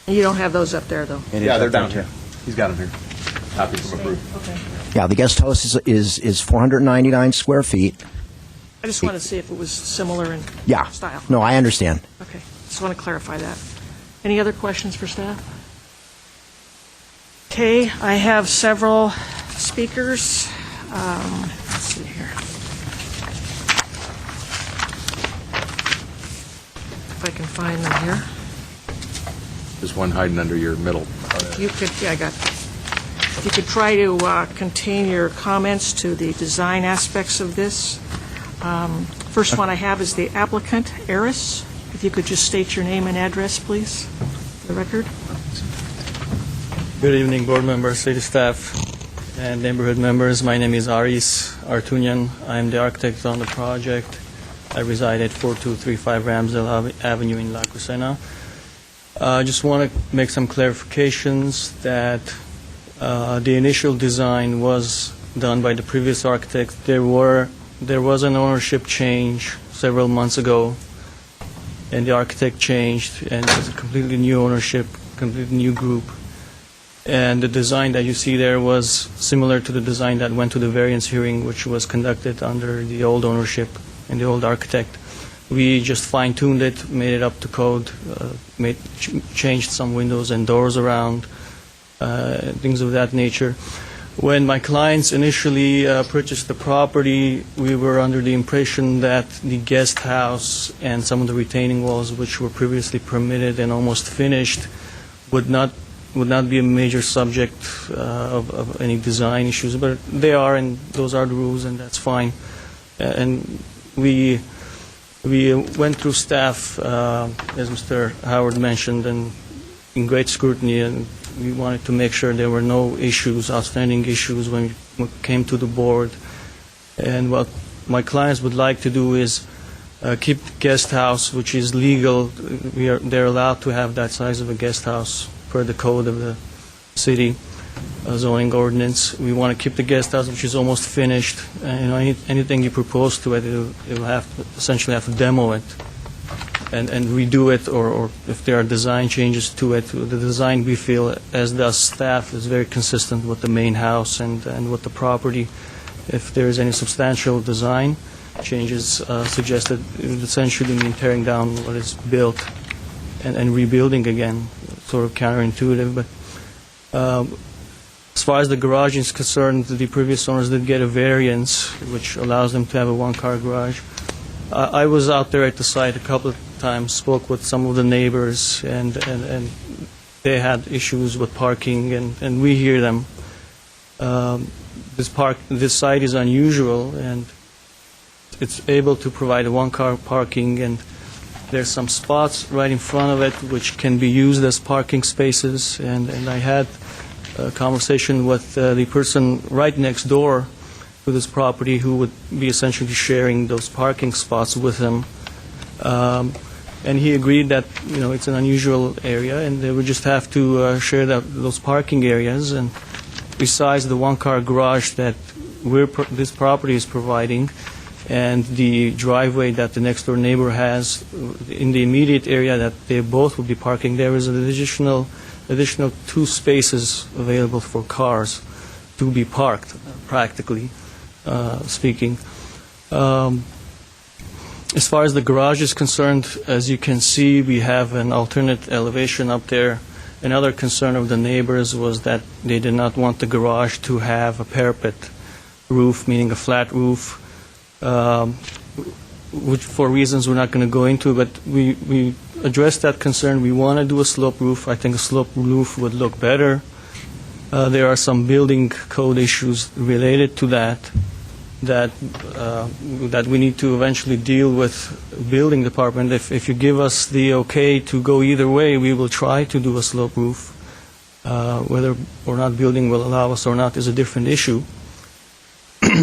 You don't have those up there, though? It is Yeah, they're up there, down too. here. He's got them here. Copies from approved. Okay. Yeah, the guest house is 499 square feet. I just want to see if it was similar in Yeah. style. No, I understand. Okay, just want to clarify that. Any other questions for staff? Okay, I have several speakers. Let's see here. if I can find them here. There's one hiding under your middle. If you could, yeah, I got, if you could try to contain your comments to the design aspects of this. First one I have is the applicant, Eris. If you could just state your name and address, please, for the record. Good evening, board members, city staff, and neighborhood members. My name is Aris Artunian. I'm the architect on the project. I reside at 4235 Ramsdale Avenue in La Cusena. I just want to make some clarifications that the initial design was done by the previous architect. There was an ownership change several months ago, and the architect changed, and it was a completely new ownership, completely new group. And the design that you see there was similar to the design that went to the variance hearing, which was conducted under the old ownership and the old architect. We just fine-tuned it, made it up to code, changed some windows and doors around, things of that nature. When my clients initially purchased the property, we were under the impression that the guest house and some of the retaining walls, which were previously permitted and almost finished, would not be a major subject of any design issues, but they are, and those are the rules, and that's fine. And we went through staff, as Mr. Howard mentioned, and in great scrutiny, and we wanted to make sure there were no issues, outstanding issues when we came to the board. And what my clients would like to do is keep the guest house, which is legal. They're allowed to have that size of a guest house per the code of the city zoning ordinance. We want to keep the guest house, which is almost finished. Anything you propose to it, it will essentially have to demo it and redo it, or if there are design changes to it. The design, we feel, as does staff, is very consistent with the main house and with the property. If there is any substantial design changes suggested, it would essentially mean tearing down what is built and rebuilding again, sort of counterintuitive. But as far as the garage is concerned, the previous owners did get a variance, which allows them to have a one-car garage. I was out there at the site a couple of times, spoke with some of the neighbors, and they had issues with parking, and we hear them. This site is unusual, and it's able to provide a one-car parking, and there's some spots right in front of it which can be used as parking spaces, and I had a conversation with the person right next door to this property who would be essentially sharing those parking spots with him. And he agreed that, it's an unusual area, and they would just have to share those parking areas. And besides the one-car garage that this property is providing, and the driveway that the next-door neighbor has in the immediate area that they both will be parking, there is an additional 2 spaces available for cars to be parked, practically speaking. As far as the garage is concerned, as you can see, we have an alternate elevation up there. Another concern of the neighbors was that they did not want the garage to have a parapet roof, meaning a flat roof, which for reasons we're not going to go into, but we addressed that concern. We want to do a slope roof. I think a slope roof would look better. There are some building code issues related to that we need to eventually deal with building department. If you give us the okay to go either way, we will try to do a slope roof. Whether or not building will allow us or not is a different issue.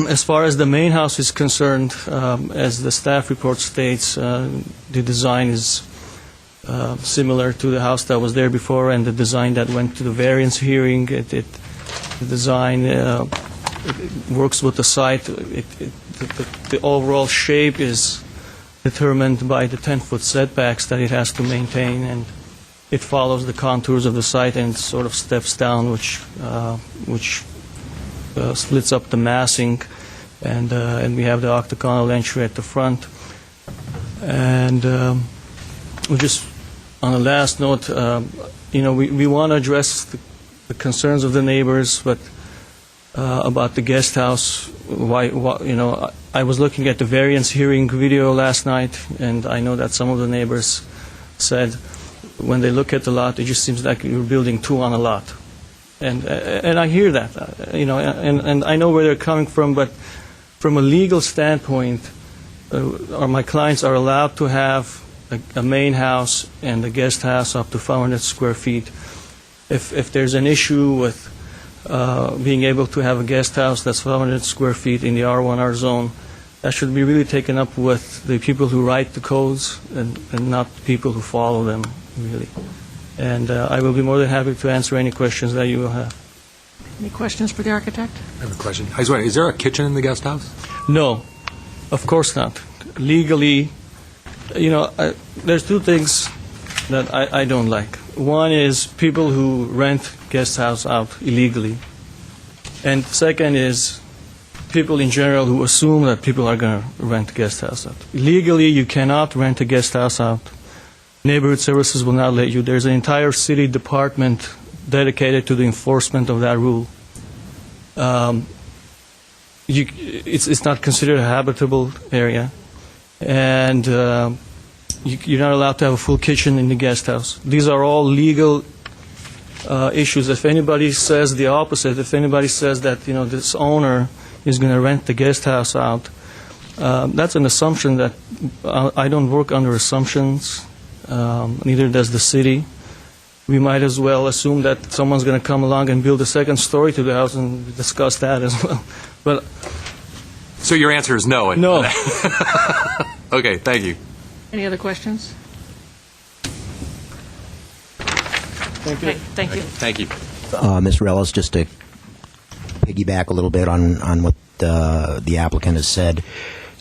As far as the main house is concerned, as the staff report states, the design is similar to the house that was there before and the design that went to the variance hearing. The design it works with the site. The overall shape is determined by the 10-foot setbacks that it has to maintain, and it follows the contours of the site and sort of steps down, which splits up the massing, and we have the octagonal entry at the front. And just on a last note, we want to address the concerns of the neighbors, but about the guest house. I was looking at the variance hearing video last night, and I know that some of the neighbors said, when they look at the lot, it just seems like you're building two on a lot. And I hear that, and I know where they're coming from, but from a legal standpoint, my clients are allowed to have a main house and a guest house up to 500 square feet. If there's an issue with being able to have a guest house that's 500 square feet in the R1R zone, that should be really taken up with the people who write the codes and not the people who follow them, really. And I will be more than happy to answer any questions that you will have. Any questions for the architect? I have a question. I was wondering, is there a kitchen in the guest house? No, of course not. Legally, there's two things that I don't like. One is people who rent guest house out illegally. And second is people in general who assume that people are going to rent guest house out. Legally, you cannot rent a guest house out. Neighborhood services will not let you. There's an entire city department dedicated to the enforcement of that rule. It's not considered a habitable area, and you're not allowed to have a full kitchen in the guest house. These are all legal issues. If anybody says the opposite, if anybody says that this owner is going to rent the guest house out, that's an assumption that I don't work under assumptions. Neither does the city. We might as well assume that someone's going to come along and build a second story to the house and discuss that as well. But so your answer is no? No. Okay, thank you. Any other questions? Thank you. Okay, thank you. Thank you. Ms. Rellis, just to piggyback a little bit on what the applicant has said,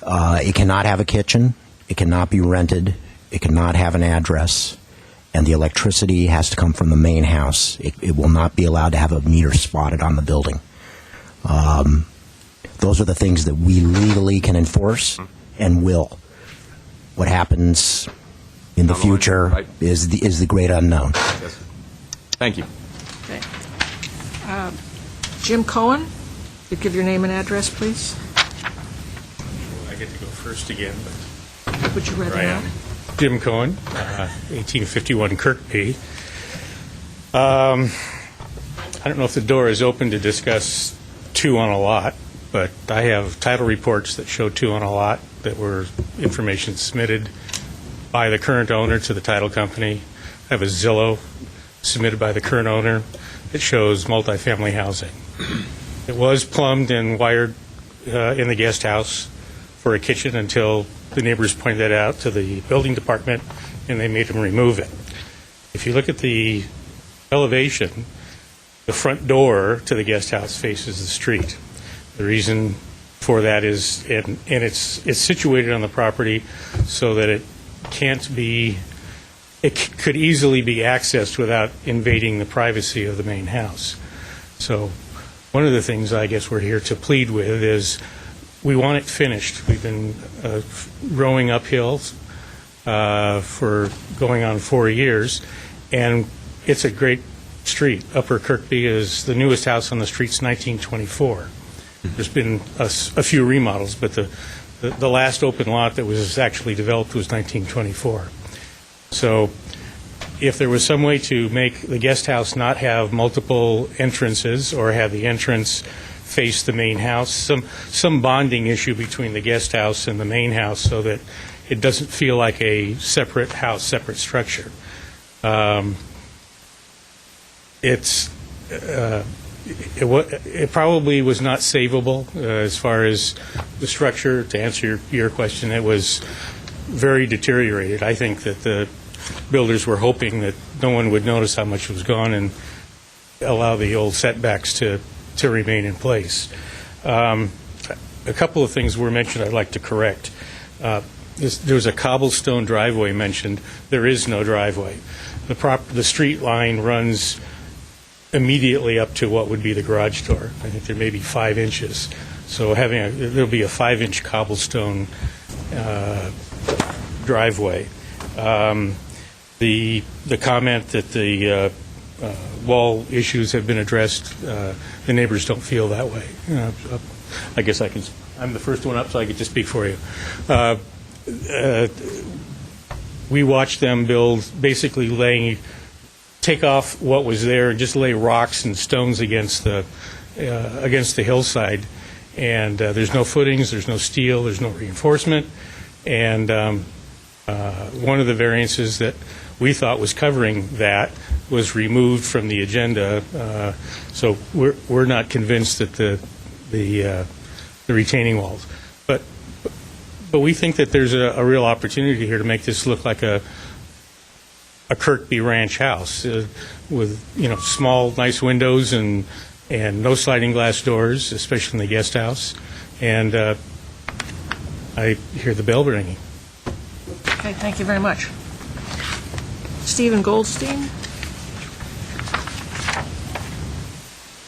it cannot have a kitchen, it cannot be rented, it cannot have an address, and the electricity has to come from the main house. It will not be allowed to have a meter spotted on the building. Those are the things that we legally can enforce and will. What happens in the future right. is the great unknown. Yes. Thank you. Okay. Jim Cohen, you give your name and address, please. I get to go first again, but Would you rather here I not? am. Jim Cohen, 1851 Kirkby. I don't know if the door is open to discuss two on a lot, but I have title reports that show two on a lot that were information submitted by the current owner to the title company. I have a Zillow submitted by the current owner that shows multifamily housing. It was plumbed and wired in the guest house for a kitchen until the neighbors pointed that out to the building department, and they made them remove it. If you look at the elevation, the front door to the guest house faces the street. The reason for that is, and it's situated on the property so that it could easily be accessed without invading the privacy of the main house. So one of the things I guess we're here to plead with is we want it finished. We've been rowing uphill for going on 4 years, and it's a great street. Upper Kirkby is the newest house on the street's 1924. There's been a few remodels, but the last open lot that was actually developed was 1924. So if there was some way to make the guest house not have multiple entrances or have the entrance face the main house, some bonding issue between the guest house and the main house so that it doesn't feel like a separate house, separate structure. It probably was not savable as far as the structure. To answer your question, it was very deteriorated. I think that the builders were hoping that no one would notice how much was gone and allow the old setbacks to remain in place. A couple of things were mentioned I'd like to correct. There was a cobblestone driveway mentioned. There is no driveway. The street line runs immediately up to what would be the garage door. I think there may be 5 inches. So there'll be a 5-inch cobblestone driveway. The comment that the wall issues have been addressed, the neighbors don't feel that way. I guess I'm the first one up, so I get to speak for you. we watched them build, basically take off what was there and just lay rocks and stones against the hillside. And there's no footings, there's no steel, there's no reinforcement. And one of the variances that we thought was covering that was removed from the agenda. So we're not convinced that the retaining walls. But we think that there's a real opportunity here to make this look like a Kirkby Ranch house with small, nice windows and no sliding glass doors, especially in the guest house. And I hear the bell ringing. Okay, thank you very much. Stephen Goldstein?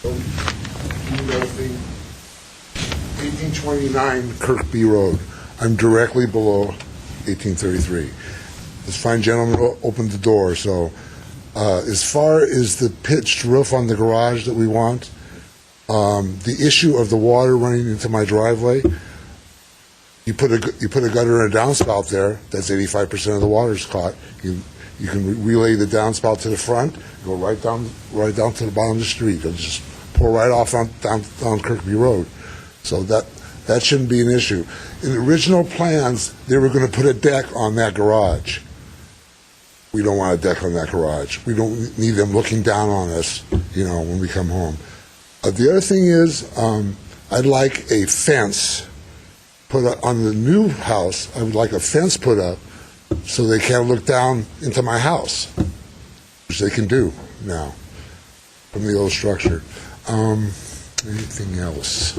1829 Kirkby Road. I'm directly below 1833. This fine gentleman opened the door, so as far as the pitched roof on the garage that we want, the issue of the water running into my driveway, you put a gutter and a downspout there, that's 85% of the water's caught. You can relay the downspout to the front, go right down to the bottom of the street. It'll just pour right off down Kirkby Road. So that shouldn't be an issue. In the original plans, they were going to put a deck on that garage. We don't want a deck on that garage. We don't need them looking down on us, when we come home. The other thing is, I'd like a fence put up on the new house. I would like a fence put up so they can't look down into my house, which they can do now from the old structure. Anything else?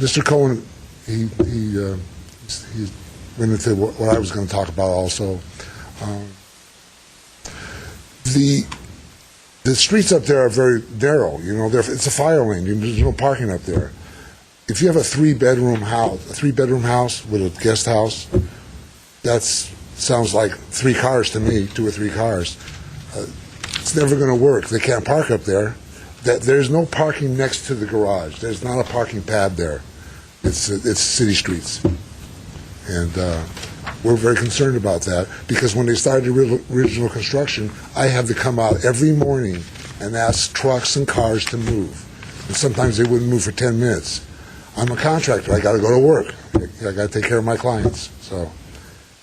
Mr. Cohen, he went into what I was going to talk about also. The streets up there are very narrow. It's a fire lane. There's no parking up there. If you have a three-bedroom house with a guest house, that sounds like 3 cars to me, 2 or 3 cars. It's never going to work. They can't park up there. There's no parking next to the garage. There's not a parking pad there. It's city streets. And we're very concerned about that because when they started the original construction, I had to come out every morning and ask trucks and cars to move. And sometimes they wouldn't move for 10 minutes. I'm a contractor. I got to go to work. I got to take care of my clients. So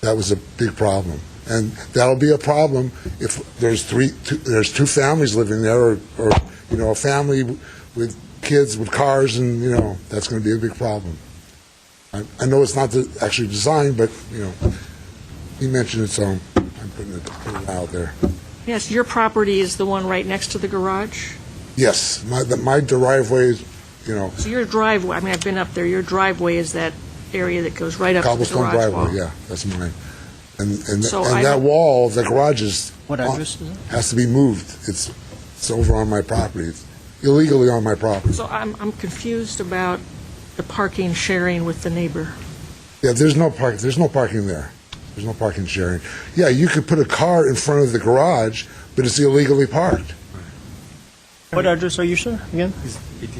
that was a big problem. And that'll be a problem if there's 2 families living there or a family with kids with cars, and that's going to be a big problem. I know it's not actually designed, but he mentioned it, so I'm putting it out there. Yes, your property is the one right next to the garage? Yes, my driveway is, So your driveway, I've been up there, your driveway is that area that goes right up to the garage cobblestone driveway, wall. yeah, that's mine. And So that wall, the garage What address is it? has to be moved. It's over on my property. It's illegally on my property. So I'm confused about the parking sharing with the neighbor. Yeah, there's no parking there. There's no parking sharing. Yeah, you could put a car in front of the garage, but it's illegally parked. What address are you, sir, again?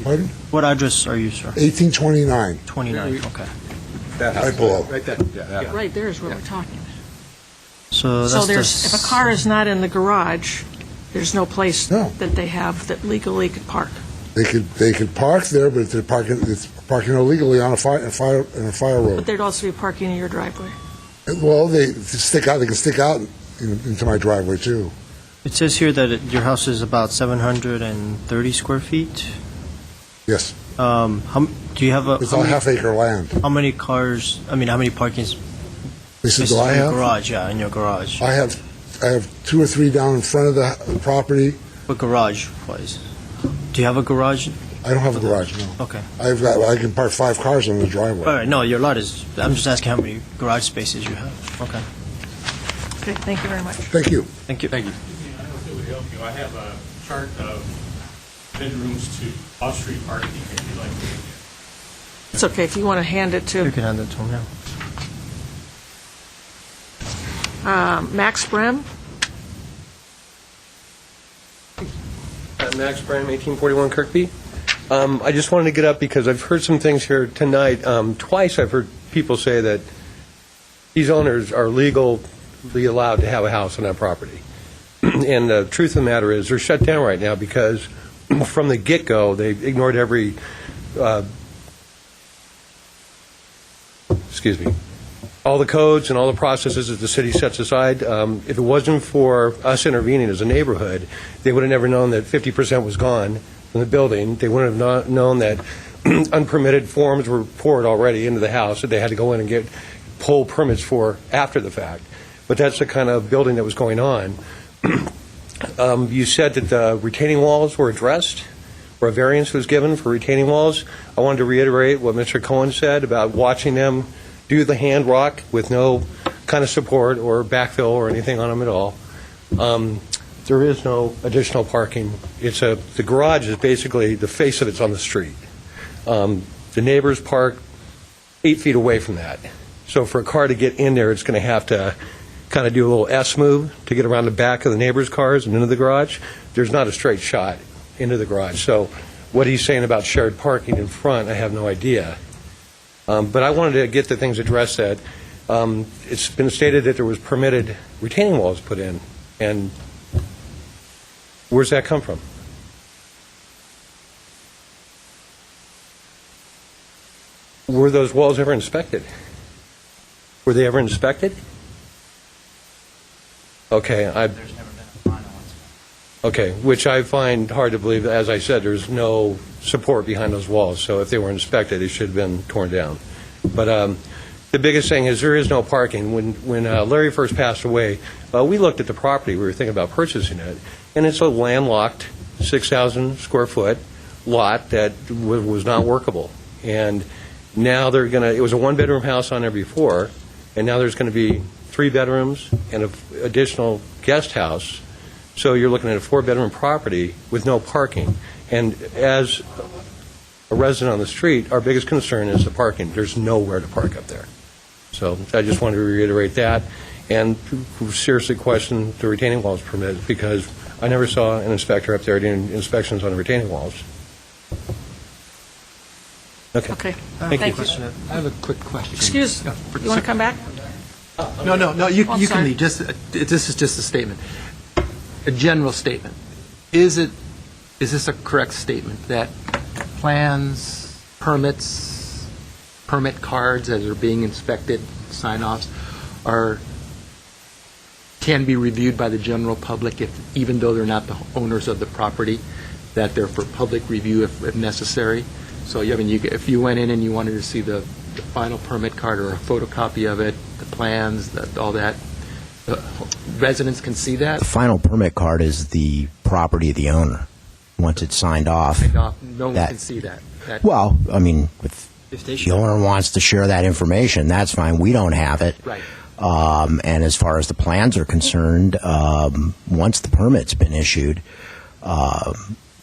Pardon? What address are you, sir? 1829. 29, okay. That house. Right below. Right there. Yeah, that house. Right there is where we're talking. So So that's if a car is not in the garage, there's no place No. that they have that legally could park. They could park there, but if it's parking illegally on a fire road. But there'd also be parking in your driveway. Well, they can stick out into my driveway too. It says here that your house is about 730 square feet. Yes, Do you have it's all half-acre land. how many cars? How many parking This is spaces do I in your have? garage? Yeah, in your garage. I have 2 or 3 down in front of the property. What garage wise? Do you have a garage? I don't have a garage, no. Okay. I can park 5 cars on the driveway. All right. No, your lot is. I'm just asking how many garage spaces you have. Okay. Okay, thank you very much. Thank you. Thank you. I don't know if it would help you. I have a chart of bedrooms to off-street parking, if you'd like to. It's okay, if you want to hand it You to can hand it to him now. Max Brem. Max Brem, 1841 Kirkby. I just wanted to get up because I've heard some things here tonight. Twice I've heard people say that these owners are legally allowed to have a house on that property. And the truth of the matter is, they're shut down right now because from the get-go, they ignored every, all the codes and all the processes that the city sets aside. If it wasn't for us intervening as a neighborhood, they would have never known that 50% was gone from the building. They wouldn't have not known that unpermitted forms were poured already into the house that they had to go in and pull permits for after the fact. But that's the kind of building that was going on. You said that the retaining walls were addressed, or a variance was given for retaining walls. I wanted to reiterate what Mr. Cohen said about watching them do the hand rock with no kind of support or backfill or anything on them at all. There is no additional parking. The garage is basically, the face of it's on the street. The neighbors park 8 feet away from that. So for a car to get in there, it's going to have to kind of do a little S move to get around the back of the neighbors' cars and into the garage. There's not a straight shot into the garage. So what he's saying about shared parking in front, I have no idea. But I wanted to get the things addressed that it's been stated that there was permitted retaining walls put in. And where's that come from? Were those walls ever inspected? Were they ever inspected? Okay, okay, which I find hard to believe. As I said, there's no support behind those walls, so if they were inspected, they should have been torn down. But the biggest thing is there is no parking. When Larry first passed away, we looked at the property. We were thinking about purchasing it, and it's a landlocked 6,000 square foot lot that was not workable. And now they're going to, it was a one-bedroom house on there before, and now there's going to be 3 bedrooms and an additional guest house. So you're looking at a 4-bedroom property with no parking. And as a resident on the street, our biggest concern is the parking. There's nowhere to park up there. So I just wanted to reiterate that and seriously question the retaining walls permit, because I never saw an inspector up there doing inspections on the retaining walls. Okay. Thank you. I have a quick question. Excuse, you want to come back? No, you I'm can sorry. leave. This is just a statement, a general statement. Is this a correct statement that plans, permits, permit cards as are being inspected, sign-offs, can be reviewed by the general public even though they're not the owners of the property, that they're for public review if necessary? So, if you went in and you wanted to see the final permit card or a photocopy of it, the plans, all that, residents can see that? The final permit card is the property of the owner. Once it's signed off. No one can see that. Well, I mean, if the owner wants to share that information, that's fine. We don't have it. Right. And as far as the plans are concerned, once the permit's been issued,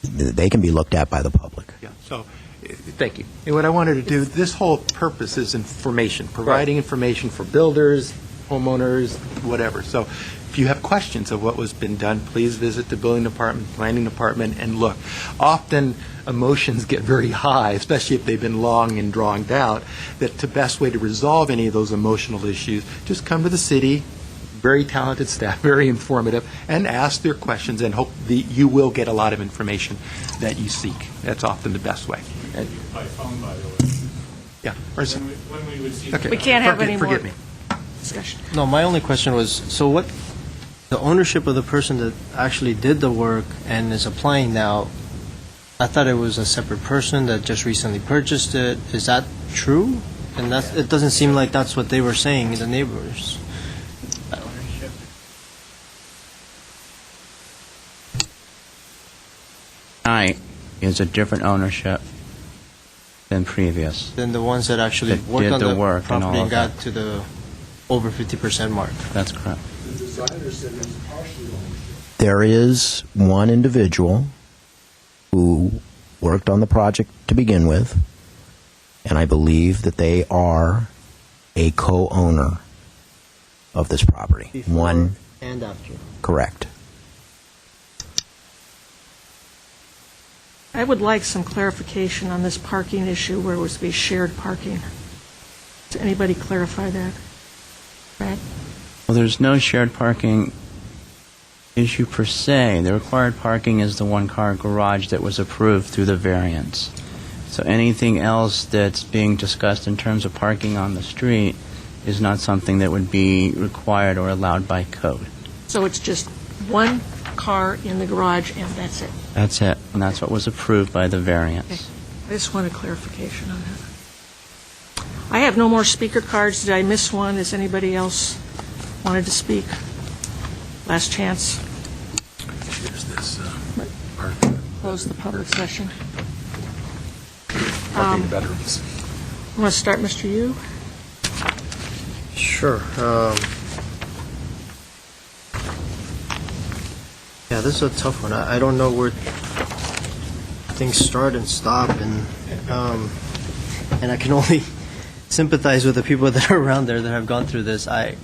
they can be looked at by the public. Yeah. So, thank you. And what I wanted to do, this whole purpose is information, providing information for builders, homeowners, whatever. So if you have questions of what was been done, please visit the building department, planning department, and look. Often emotions get very high, especially if they've been long and drawn out, that the best way to resolve any of those emotional issues, just come to the city, very talented staff, very informative, and ask their questions, and hope you will get a lot of information that you seek. That's often the best way. By phone, by the way. Yeah. When we would see. Okay. We can't have any more Forgive me. discussion. No, my only question was, so what, the ownership of the person that actually did the work and is applying now, I thought it was a separate person that just recently purchased it. Is that true? And it doesn't seem like that's what they were saying, the neighbors. Tonight is a different ownership than previous. Than the ones that actually That worked did on the the work and property all and of got that. to the over 50% mark. That's correct. The designer said it was partially ownership. There is one individual who worked on the project to begin with, and I believe that they are a co-owner of this property. Before One, and after. correct. I would like some clarification on this parking issue where it was to be shared parking. Does anybody clarify that? Well, there's no shared parking issue per se. The required parking is the one-car garage that was approved through the variance. So anything else that's being discussed in terms of parking on the street is not something that would be required or allowed by code. So it's just one car in the garage, and that's it? That's it, and that's what was approved by the variance. I just want a clarification on that. I have no more speaker cards. Did I miss one? Has anybody else wanted to speak? Last chance. Here's this part. Close the public session. Parking the bedrooms. You want to start, Mr. Yu? Sure. Yeah, this is a tough one. I don't know where things start and stop, and I can only sympathize with the people that are around there that have gone through this. I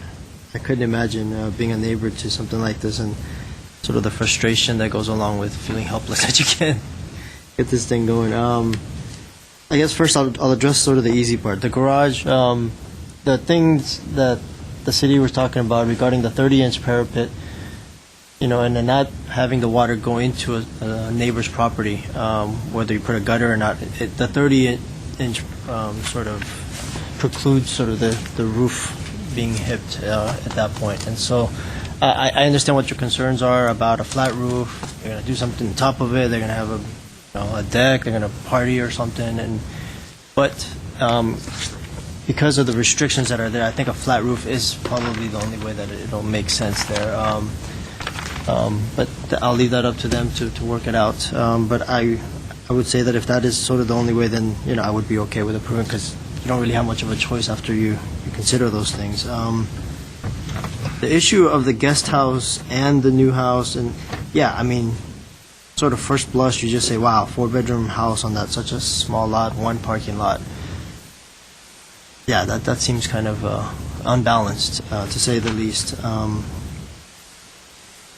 couldn't imagine being a neighbor to something like this, and sort of the frustration that goes along with feeling helpless that you can't get this thing going. I guess first I'll address sort of the easy part. The garage, the things that the city was talking about regarding the 30-inch parapet, and then not having the water go into a neighbor's property, whether you put a gutter or not. The 30-inch sort of precludes sort of the roof being hipped at that point. And so I understand what your concerns are about a flat roof. They're going to do something on top of it. They're going to have a deck. They're going to party or something. But because of the restrictions that are there, I think a flat roof is probably the only way that it'll make sense there. But I'll leave that up to them to work it out. But I would say that if that is sort of the only way, then I would be okay with approving, because you don't really have much of a choice after you consider those things. The issue of the guest house and the new house, and sort of first blush, you just say, wow, 4-bedroom house on that such a small lot, one parking lot. Yeah, that seems kind of unbalanced, to say the least.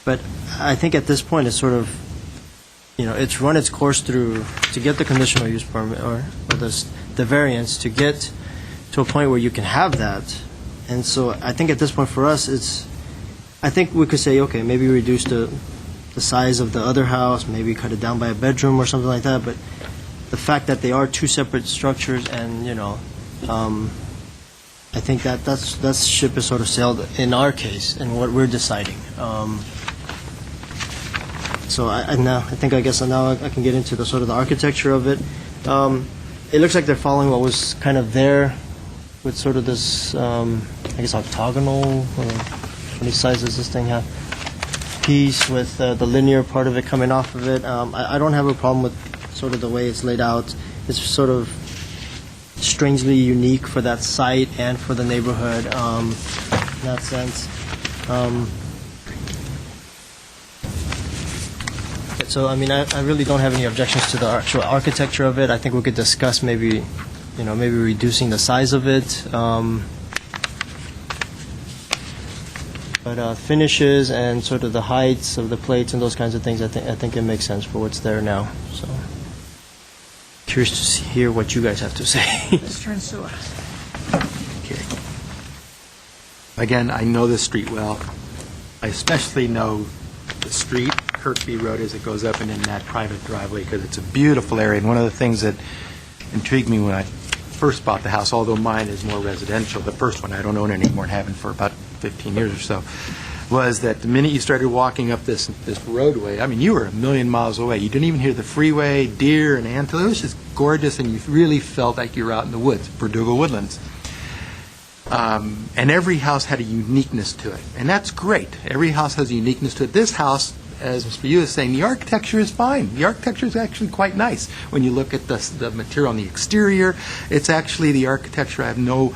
But I think at this point it's sort of, it's run its course through to get the conditional use permit or the variance to get to a point where you can have that. And so I think at this point for us, I think we could say, okay, maybe reduce the size of the other house, maybe cut it down by a bedroom or something like that. But the fact that they are two separate structures, and I think that ship is sort of sailed in our case and what we're deciding. So I guess now I can get into the sort of the architecture of it. It looks like they're following what was kind of there with sort of this, octagonal, how many sizes does this thing have? Piece with the linear part of it coming off of it. I don't have a problem with sort of the way it's laid out. It's sort of strangely unique for that site and for the neighborhood in that sense. So, I really don't have any objections to the actual architecture of it. I think we could discuss maybe reducing the size of it. But finishes and sort of the heights of the plates and those kinds of things, I think it makes sense for what's there now. So, curious to hear what you guys have to say. Mr. Insua. Again, I know this street well. I especially know the street, Kirkby Road, as it goes up and in that private driveway, because it's a beautiful area. And one of the things that intrigued me when I first bought the house, although mine is more residential, the first one I don't own anymore and haven't for about 15 years or so, was that the minute you started walking up this roadway, you were a million miles away. You didn't even hear the freeway, deer and antelope. It was just gorgeous, and you really felt like you were out in the woods, Verdugo Woodlands. And every house had a uniqueness to it, and that's great. Every house has a uniqueness to it. This house, as Mr. Yu is saying, the architecture is fine. The architecture is actually quite nice. When you look at the material on the exterior, it's actually the architecture. I have no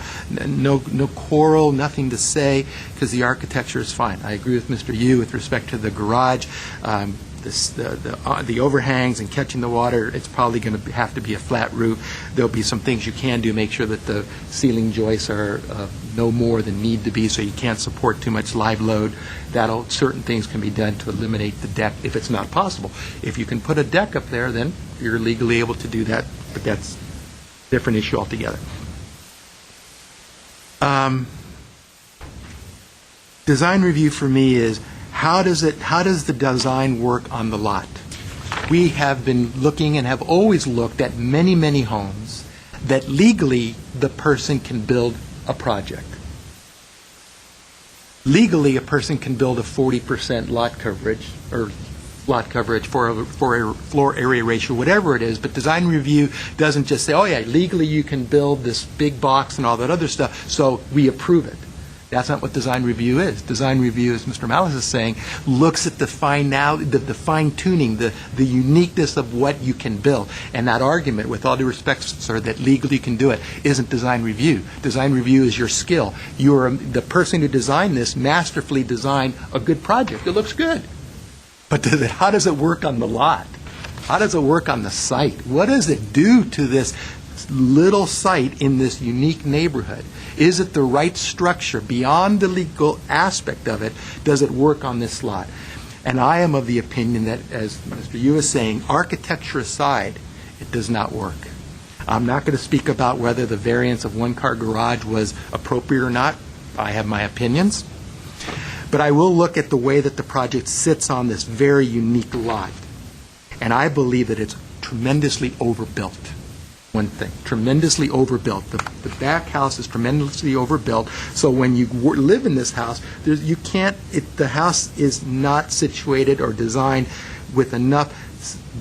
quarrel, nothing to say, because the architecture is fine. I agree with Mr. Yu with respect to the garage. The overhangs and catching the water, it's probably going to have to be a flat roof. There'll be some things you can do, make sure that the ceiling joists are no more than need to be, so you can't support too much live load. Certain things can be done to eliminate the deck if it's not possible. If you can put a deck up there, then you're legally able to do that, but that's a different issue altogether. Design review for me is, how does the design work on the lot? We have been looking and have always looked at many, many homes that legally the person can build a project. Legally, a person can build a 40% lot coverage, or lot coverage for a floor area ratio, whatever it is, but design review doesn't just say, oh yeah, legally you can build this big box and all that other stuff, so we approve it. That's not what design review is. Design review, as Mr. Malice is saying, looks at the fine-tuning, the uniqueness of what you can build. And that argument, with all due respect, sir, that legally you can do it, isn't design review. Design review is your skill. The person who designed this masterfully designed a good project. It looks good. But how does it work on the lot? How does it work on the site? What does it do to this little site in this unique neighborhood? Is it the right structure? Beyond the legal aspect of it, does it work on this lot? And I am of the opinion that, as Mr. Yu is saying, architecture aside, it does not work. I'm not going to speak about whether the variance of one-car garage was appropriate or not. I have my opinions. But I will look at the way that the project sits on this very unique lot. And I believe that it's tremendously overbuilt. One thing, tremendously overbuilt. The back house is tremendously overbuilt. So when you live in this house, the house is not situated or designed with enough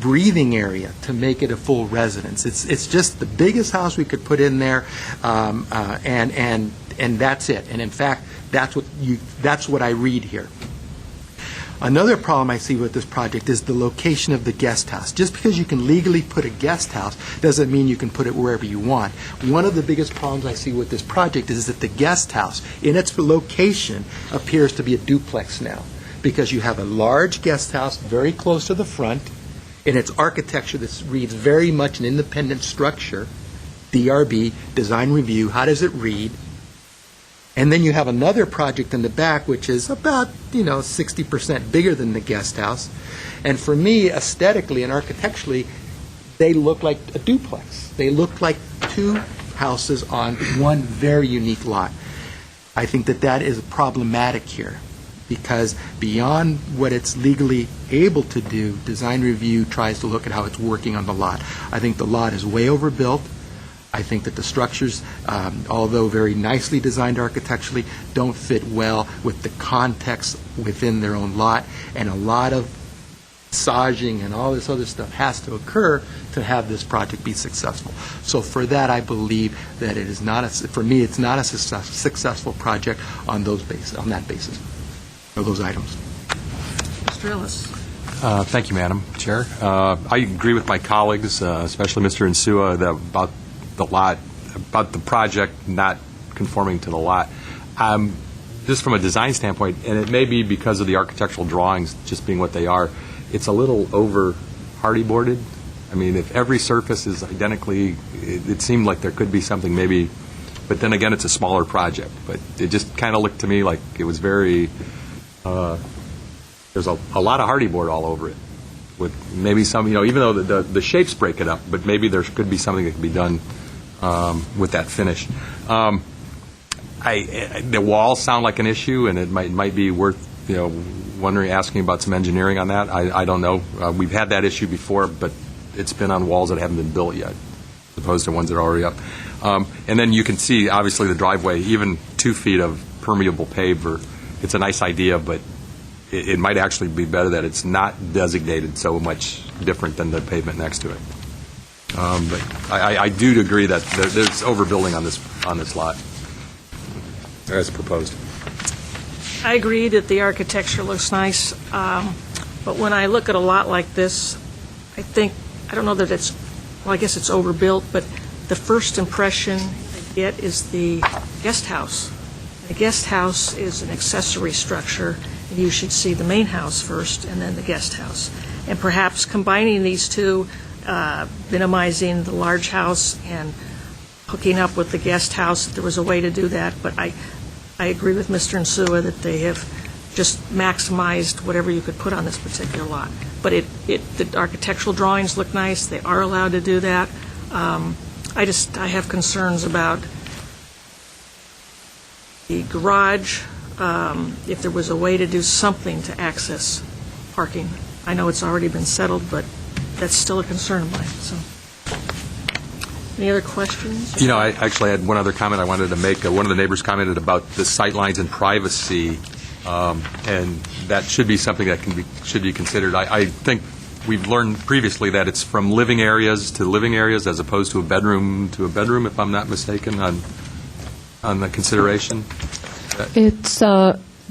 breathing area to make it a full residence. It's just the biggest house we could put in there, and that's it. And in fact, that's what I read here. Another problem I see with this project is the location of the guest house. Just because you can legally put a guest house doesn't mean you can put it wherever you want. One of the biggest problems I see with this project is that the guest house, in its location, appears to be a duplex now, because you have a large guest house very close to the front. In its architecture, this reads very much an independent structure. DRB, design review, how does it read? And then you have another project in the back, which is about, 60% bigger than the guest house. And for me, aesthetically and architecturally, they look like a duplex. They look like two houses on one very unique lot. I think that is problematic here, because beyond what it's legally able to do, design review tries to look at how it's working on the lot. I think the lot is way overbuilt. I think that the structures, although very nicely designed architecturally, don't fit well with the context within their own lot, and a lot of massaging and all this other stuff has to occur to have this project be successful. So for that, I believe that it is not for me, it's not a successful project on that basis, or those items. Mr. Ellis. Thank you, Madam Chair. I agree with my colleagues, especially Mr. Insua, about the lot, about the project not conforming to the lot. Just from a design standpoint, and it may be because of the architectural drawings just being what they are, it's a little over hardy-boarded. I mean, if every surface is identically, it seemed like there could be something maybe, but then again, it's a smaller project. But it just kind of looked to me like it was very, there's a lot of hardy-board all over it, with maybe some, even though the shapes break it up, but maybe there could be something that could be done with that finish. The walls sound like an issue, and it might be worth asking about some engineering on that. I don't know. We've had that issue before, but it's been on walls that haven't been built yet, as opposed to ones that are already up. And then you can see, obviously, the driveway, even 2 feet of permeable paver. It's a nice idea, but it might actually be better that it's not designated so much different than the pavement next to it. But I do agree that there's overbuilding on this lot, as proposed. I agree that the architecture looks nice, but when I look at a lot like this, I don't know that I guess it's overbuilt, but the first impression I get is the guest house. The guest house is an accessory structure, and you should see the main house first and then the guest house. And perhaps combining these two, minimizing the large house and hooking up with the guest house, if there was a way to do that. But I agree with Mr. Insua that they have just maximized whatever you could put on this particular lot. But the architectural drawings look nice. They are allowed to do that. I have concerns about the garage if there was a way to do something to access parking. I know it's already been settled, but that's still a concern of mine, so. Any other questions? You know, I actually had one other comment I wanted to make. One of the neighbors commented about the sightlines and privacy, and that should be something that should be considered. I think we've learned previously that it's from living areas to living areas as opposed to a bedroom, if I'm not mistaken, on the consideration. It's,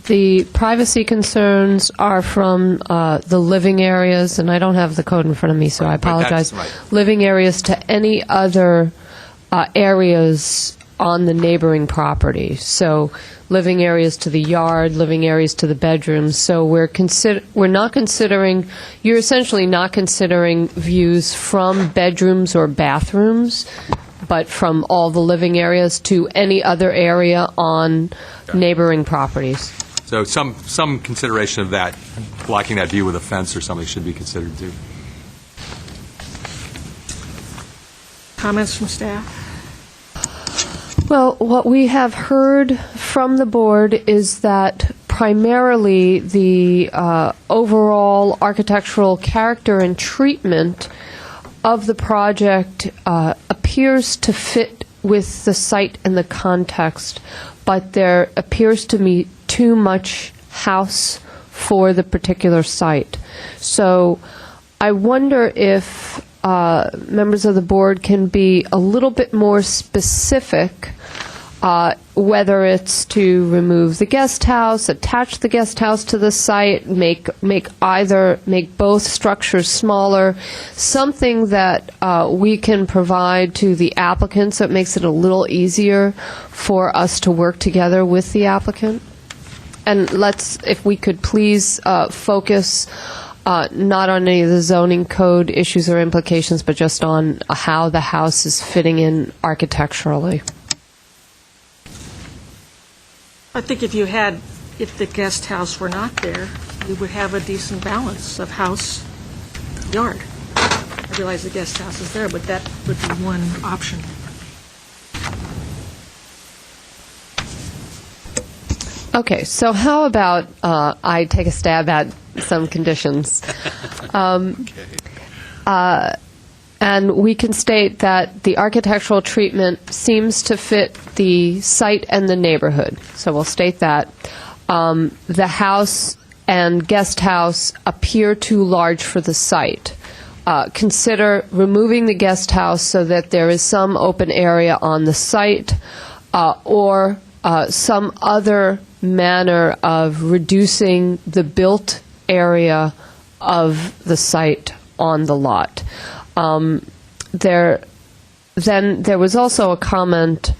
the privacy concerns are from the living areas, and I don't have the code in front of me, so I apologize. Right. Living areas to any other areas on the neighboring property. So living areas to the yard, living areas to the bedrooms. So we're not considering, you're essentially not considering views from bedrooms or bathrooms, but from all the living areas to any other area on neighboring properties. So some consideration of that, blocking that view with a fence or something should be considered too. Comments from staff? Well, what we have heard from the board is that primarily the overall architectural character and treatment of the project appears to fit with the site and the context, but there appears to be too much house for the particular site. So I wonder if members of the board can be a little bit more specific, whether it's to remove the guest house, attach the guest house to the site, make both structures smaller, something that we can provide to the applicant so it makes it a little easier for us to work together with the applicant. And if we could please focus not on any of the zoning code issues or implications, but just on how the house is fitting in architecturally. I think if the guest house were not there, we would have a decent balance of house, yard. I realize the guest house is there, but that would be one option. Okay, so how about I take a stab at some conditions? And we can state that the architectural treatment seems to fit the site and the neighborhood. So we'll state that. The house and guest house appear too large for the site. Consider removing the guest house so that there is some open area on the site, or some other manner of reducing the built area of the site on the lot. Then there was also a comment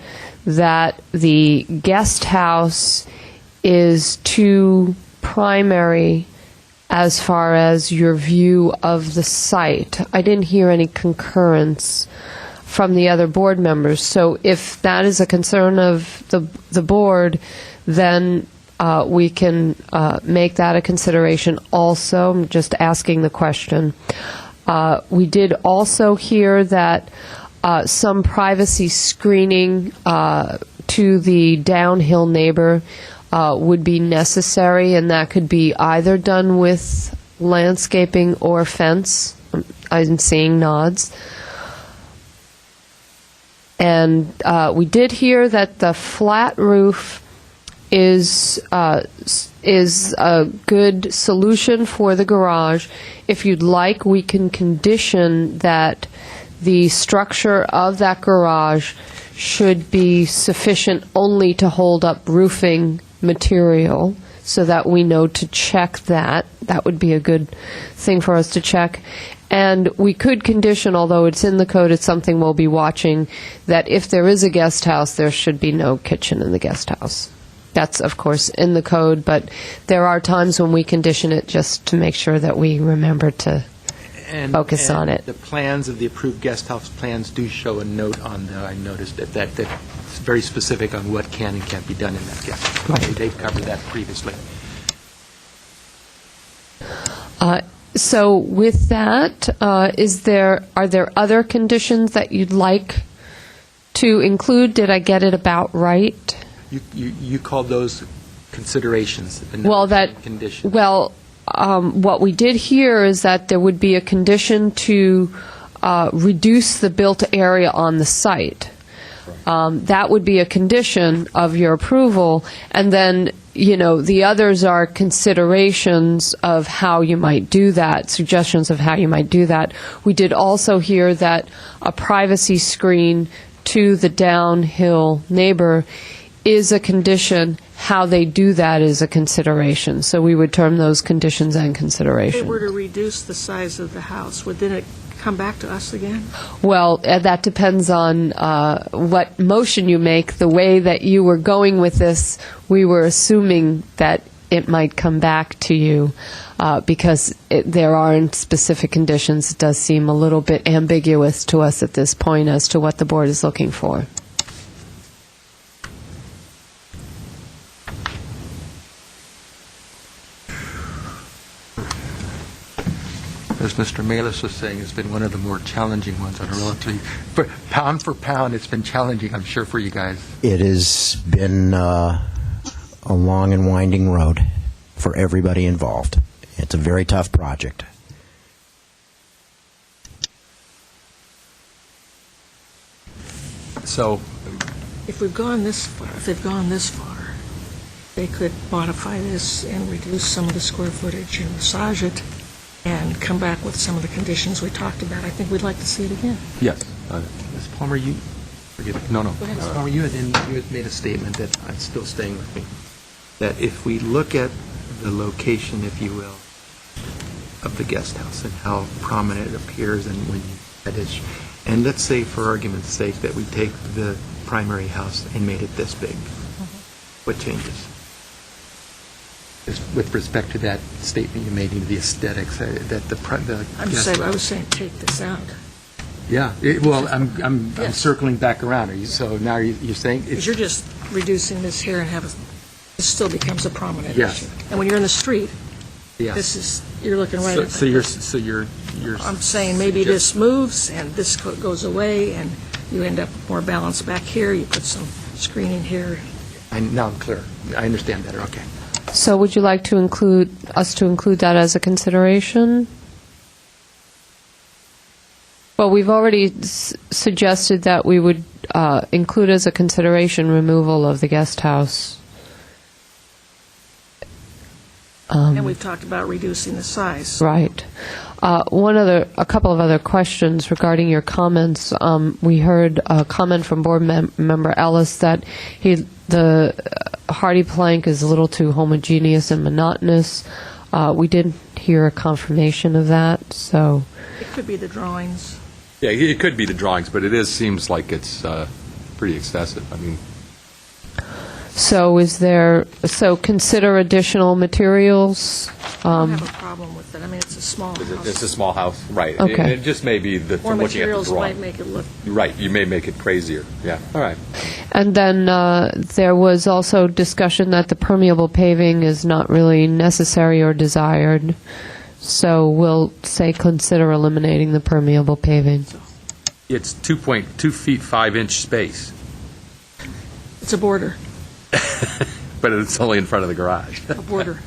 that the guest house is too primary as far as your view of the site. I didn't hear any concurrence from the other board members. So if that is a concern of the board, then we can make that a consideration also. I'm just asking the question. We did also hear that some privacy screening to the downhill neighbor would be necessary, and that could be either done with landscaping or fence. I'm seeing nods. And we did hear that the flat roof is a good solution for the garage. If you'd like, we can condition that the structure of that garage should be sufficient only to hold up roofing material, so that we know to check that. That would be a good thing for us to check. And we could condition, although it's in the code, it's something we'll be watching, that if there is a guest house, there should be no kitchen in the guest house. That's, of course, in the code, but there are times when we condition it just to make sure that we remember to focus on it. The plans of the approved guest house plans do show a note on there. I noticed that's very specific on what can and can't be done in that guest house. Right. They've covered that previously. So with that, are there other conditions that you'd like to include? Did I get it about right? You called those considerations. but Well, not that, conditions. well, what we did here is that there would be a condition to reduce the built area on the site. That would be a condition of your approval, and then, the others are considerations of how you might do that, suggestions of how you might do that. We did also hear that a privacy screen to the downhill neighbor is a condition. How they do that is a consideration. So we would term those conditions and If considerations. they were to reduce the size of the house, would then it come back to us again? Well, that depends on what motion you make. The way that you were going with this, we were assuming that it might come back to you because there aren't specific conditions. It does seem a little bit ambiguous to us at this point as to what the board is looking for. As Mr. Malis was saying, it's been one of the more challenging ones on a relatively, for pound, it's been challenging, I'm sure, for you guys. It has been a long and winding road for everybody involved. It's a very tough project. So, If we've gone this far, if they've gone this far, they could modify this and reduce some of the square footage and massage it and come back with some of the conditions we talked about. I think we'd like to see it again. Yes. Ms. Palmer, you, forgive me, no. Go ahead. Ms. Palmer, you had made a statement that I'm still staying with me, that if we look at the location, if you will, of the guest house and how prominent it appears and when you, that is, and let's say for argument's sake that we take the primary house and made it this big, what changes? Just with respect to that statement you made, the aesthetics, that the I was saying take this out. Yeah, I'm circling back around. So now you're saying Because you're just reducing this here and this still becomes a prominent Yes. issue. And when you're in the street, yeah. you're looking right at it. So you're I'm saying maybe this moves and this goes away and you end up more balanced back here. You put some screening here. Now I'm clear. I understand better. Okay. So would you like to include that as a consideration? Well, we've already suggested that we would include as a consideration removal of the guest house. And we've talked about reducing the size. Right. A couple of other questions regarding your comments. We heard a comment from board member Ellis that the hardy plank is a little too homogeneous and monotonous. We didn't hear a confirmation of that, so. It could be the drawings. yeah, it could be the drawings, but seems like it's pretty excessive. I mean, So consider additional materials? I don't have a problem with it. I mean, it's a small house. it's a small house, right. Okay. It just may be More from looking at the materials might drawing. make it look. Right, you may make it crazier. Yeah, all right. And then there was also discussion that the permeable paving is not really necessary or desired. So we'll say consider eliminating the permeable paving. It's 2.2 feet 5-inch space, It's a border, but it's only in front of the garage. a border.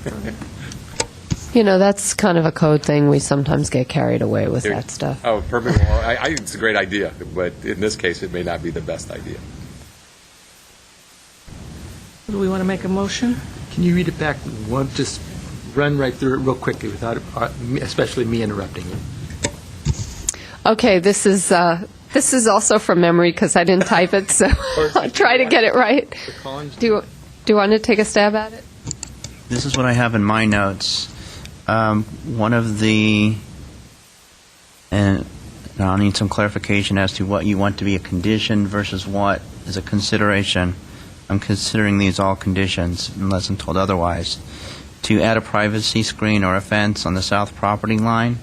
That's kind of a code thing. We sometimes get carried away with that stuff. Oh, perfect. Well, I think it's a great idea, but in this case, it may not be the best idea. Do we want to make a motion? Can you read it back? Just run right through it real quickly without, especially me interrupting you. Okay, this is also from memory because I didn't type it, so I'll try to get it right. Do you want to take a stab at it? This is what I have in my notes. One of the, and I'll need some clarification as to what you want to be a condition versus what is a consideration. I'm considering these all conditions unless I'm told otherwise. To add a privacy screen or a fence on the south property line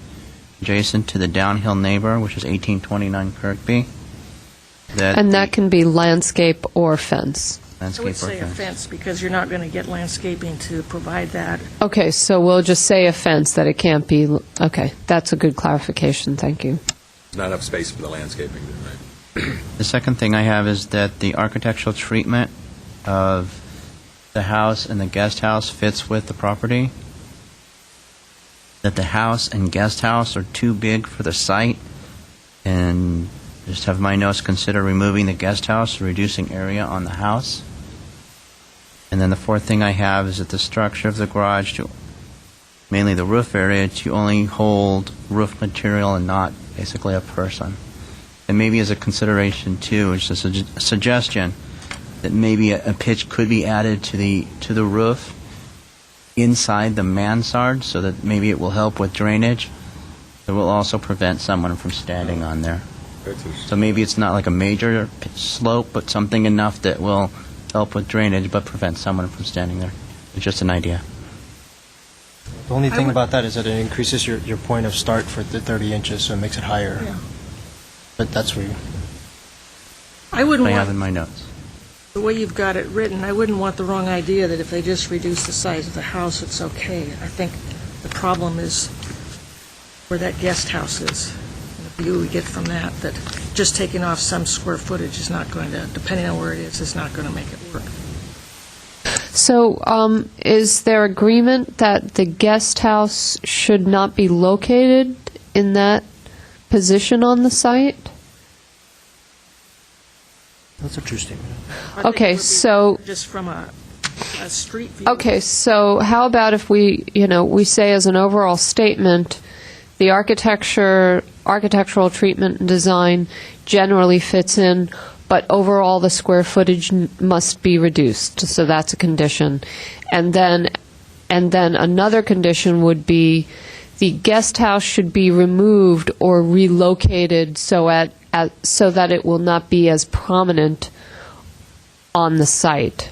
adjacent to the downhill neighbor, which is 1829 Kirkby. That can be landscape or fence. I would say a fence because you're not going to get landscaping to provide that. Okay, so we'll just say a fence, that it can't be, okay, that's a good clarification, thank you. There's not enough space for the landscaping, right? The second thing I have is that the architectural treatment of the house and the guest house fits with the property, that the house and guest house are too big for the site, and just have my notes consider removing the guest house, reducing area on the house. And then the fourth thing I have is that the structure of the garage, mainly the roof area, to only hold roof material and not basically a person. And maybe as a consideration too, it's just a suggestion that maybe a pitch could be added to the roof inside the mansard, so that maybe it will help with drainage. It will also prevent someone from standing on there. So maybe it's not like a major slope, but something enough that will help with drainage but prevent someone from standing there. It's just an idea. The only thing about that is that it increases your point of start for the 30 inches, so it makes it higher. Yeah. But that's where you... I wouldn't I have want, in my notes. the way you've got it written, I wouldn't want the wrong idea that if they just reduce the size of the house, it's okay. I think the problem is where that guest house is, and the view we get from that just taking off some square footage is not going to, depending on where it is not going to make it work. So, is there agreement that the guest house should not be located in that position on the site? That's a true statement. I think it Okay, would be so... just from a street view. Okay, so how about if we say as an overall statement, the architectural treatment and design generally fits in, but overall the square footage must be reduced. So that's a condition. And then another condition would be the guest house should be removed or relocated so that it will not be as prominent on the site.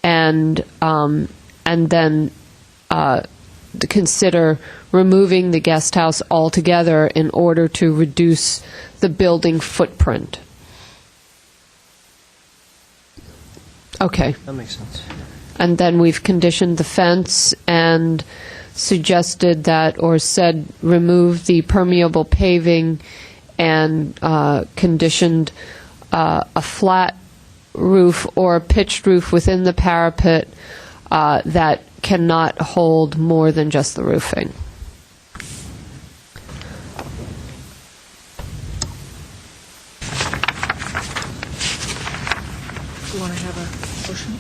And then to consider removing the guest house altogether in order to reduce the building footprint. Okay. That makes sense. And then we've conditioned the fence and suggested that, or said, remove the permeable paving and conditioned a flat roof or a pitched roof within the parapet that cannot hold more than just the roofing. You want to have a motion?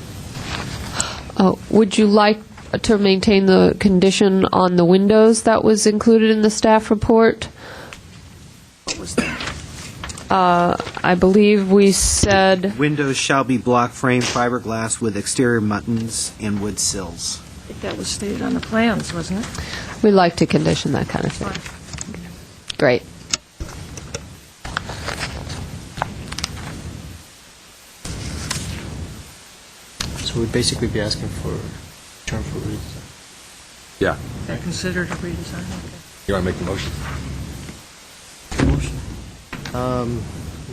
Would you like to maintain the condition on the windows that was included in the staff report? What was that? I believe we said... Windows shall be block frame fiberglass with exterior muttons and wood sills. I think that was stated on the plans, wasn't it? We like to condition that kind of thing. Great. So we'd basically be asking for return for redesign. Yeah. Is that considered a redesign? Okay. You want to make the motion?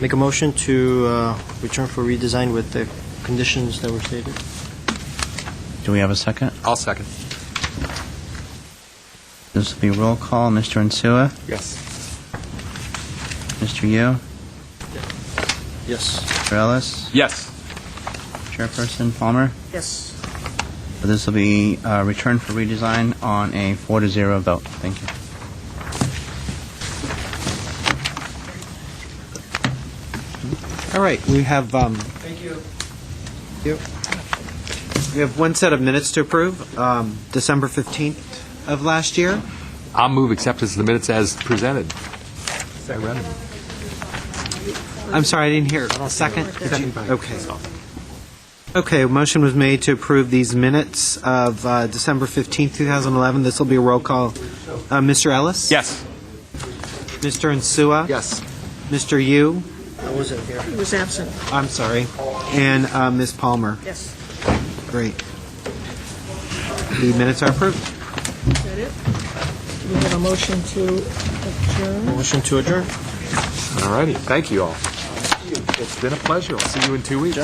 Make a motion to return for redesign with the conditions that were stated. Do we have a second? I'll second. This will be roll call. Mr. Insua? Yes. Mr. Yu? Yes. Mr. Ellis? Yes. Chairperson Palmer? Yes. So this will be returned for redesign on a 4-0 vote. Thank you. All right, we have... Thank you. We have one set of minutes to approve, December 15th of last year. I'll move acceptance of the minutes as presented. I read it. I'm sorry, I didn't hear. Second? Okay. Okay, a motion was made to approve these minutes of December 15th, 2011. This will be a roll call. Mr. Ellis? Yes. Mr. Insua? Yes. Mr. Yu? I wasn't here. He was absent. I'm sorry. And Ms. Palmer? Yes. Great. The minutes are approved. Is that it? Do we have a motion to adjourn? Motion to adjourn. All righty. Thank you all. It's been a pleasure. I'll see you in 2 weeks.